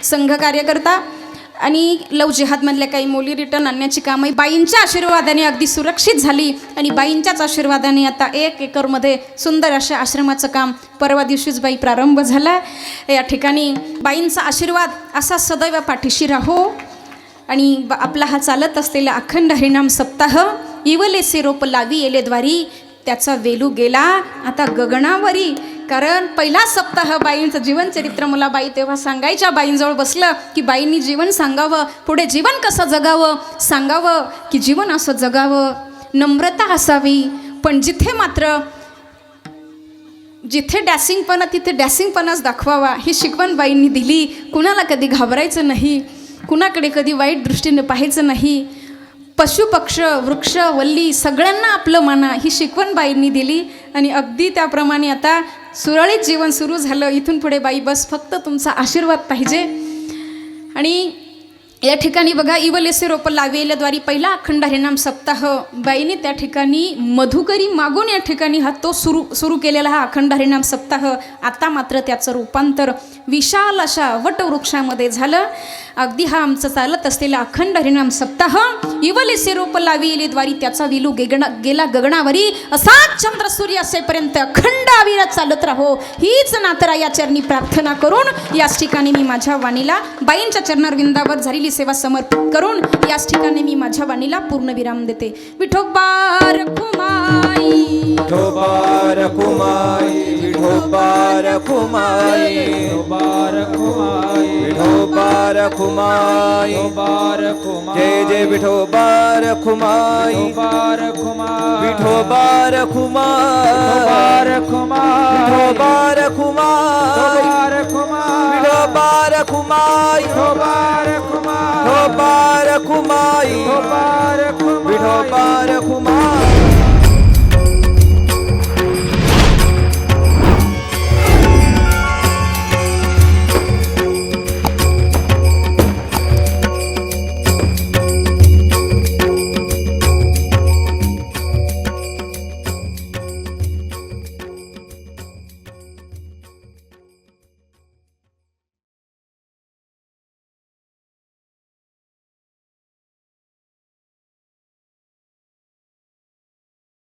संघ कार्यकर्ता. आणि लव जिहादमधल्या काही मुली रिटर्न आणण्याची कामही बाईंच्या आशीर्वादाने अगदी सुरक्षित झाली. आणि बाईंच्याच आशीर्वादाने आता 1 एकरमध्ये सुंदर अशा आश्रमाचं काम परवा दिवशीच बाई प्रारंभ झाला. या ठिकाणी बाईंचा आशीर्वाद असा सदैव पाठीशी राहो. आणि आपला हा चालत असलेला अखंड हरिनाम सप्ताह, इवलेसे रोप लावी येले द्वारी, त्याचा वेलू गेला आता गगनावरी. कारण पहिला सप्ताह बाईंचं जीवनचरित्र मला बाई तेव्हा सांगायच्या. बाईंजवळ बसलं की बाईंनी जीवन सांगावं, पुढे जीवन कसं जगावं सांगावं, की जीवन असं जगावं, नम्रता असावी. पण जिथे डॅसिंगपणा तिथे डॅसिंगपणाच दाखवावा, ही शिकवण बाईंनी दिली. कुणाला कधी घाबरायचं नाही, कुणाकडे कधी वाईट दृष्टीने पाहायचं नाही. पशु पक्ष वृक्ष वल्ली सगळ्यांना आपलं माना, ही शिकवण बाईंनी दिली. आणि अगदी त्याप्रमाणे आता सुरळीत जीवन सुरू झालं. इथून पुढे बाई बस फक्त तुमचा आशीर्वाद पाहिजे. आणि या ठिकाणी बघा, इवलेसे रोप लावेल्याद्वारी पहिला अखंड हरिनाम सप्ताह बाईने त्या ठिकाणी मधुकरी मागून या ठिकाणी हा तो सुरू केलेला हा अखंड हरिनाम सप्ताह आता मात्र त्याचं रूपांतर विशाल अशा वटवृक्षामध्ये झालं. अगदी हा आमचं चालत असलेला अखंड हरिनाम सप्ताह, इवलेसे रोप लावेल्याद्वारी त्याचा विलू गेला गगनावरी, असा चंद्र सूर्य असेपर्यंत अखंड अविरत चालत राहो, हीच नातरा या चरणी प्रार्थना करून याच ठिकाणी मी माझ्या वाणीला बाईंच्या चरणारविंदावर झालेली सेवा समर्पित करून याच ठिकाणी मी माझ्या वाणीला पूर्ण विराम देते. विठोबा रखुमाई, विठोबा रखुमाई. विठोबा रखुमाई विठोबा रखुमाई विठोबा रखुमाई विठोबा रखुमाई जय जय विठोबा रखुमाई विठोबा रखुमाई विठोबा रखुमाई विठोबा रखुमाई विठोबा रखुमाई विठोबा रखुमाई विठोबा रखुमाई विठोबा रखुमाई विठोबा रखुमाई विठोबा रखुमाई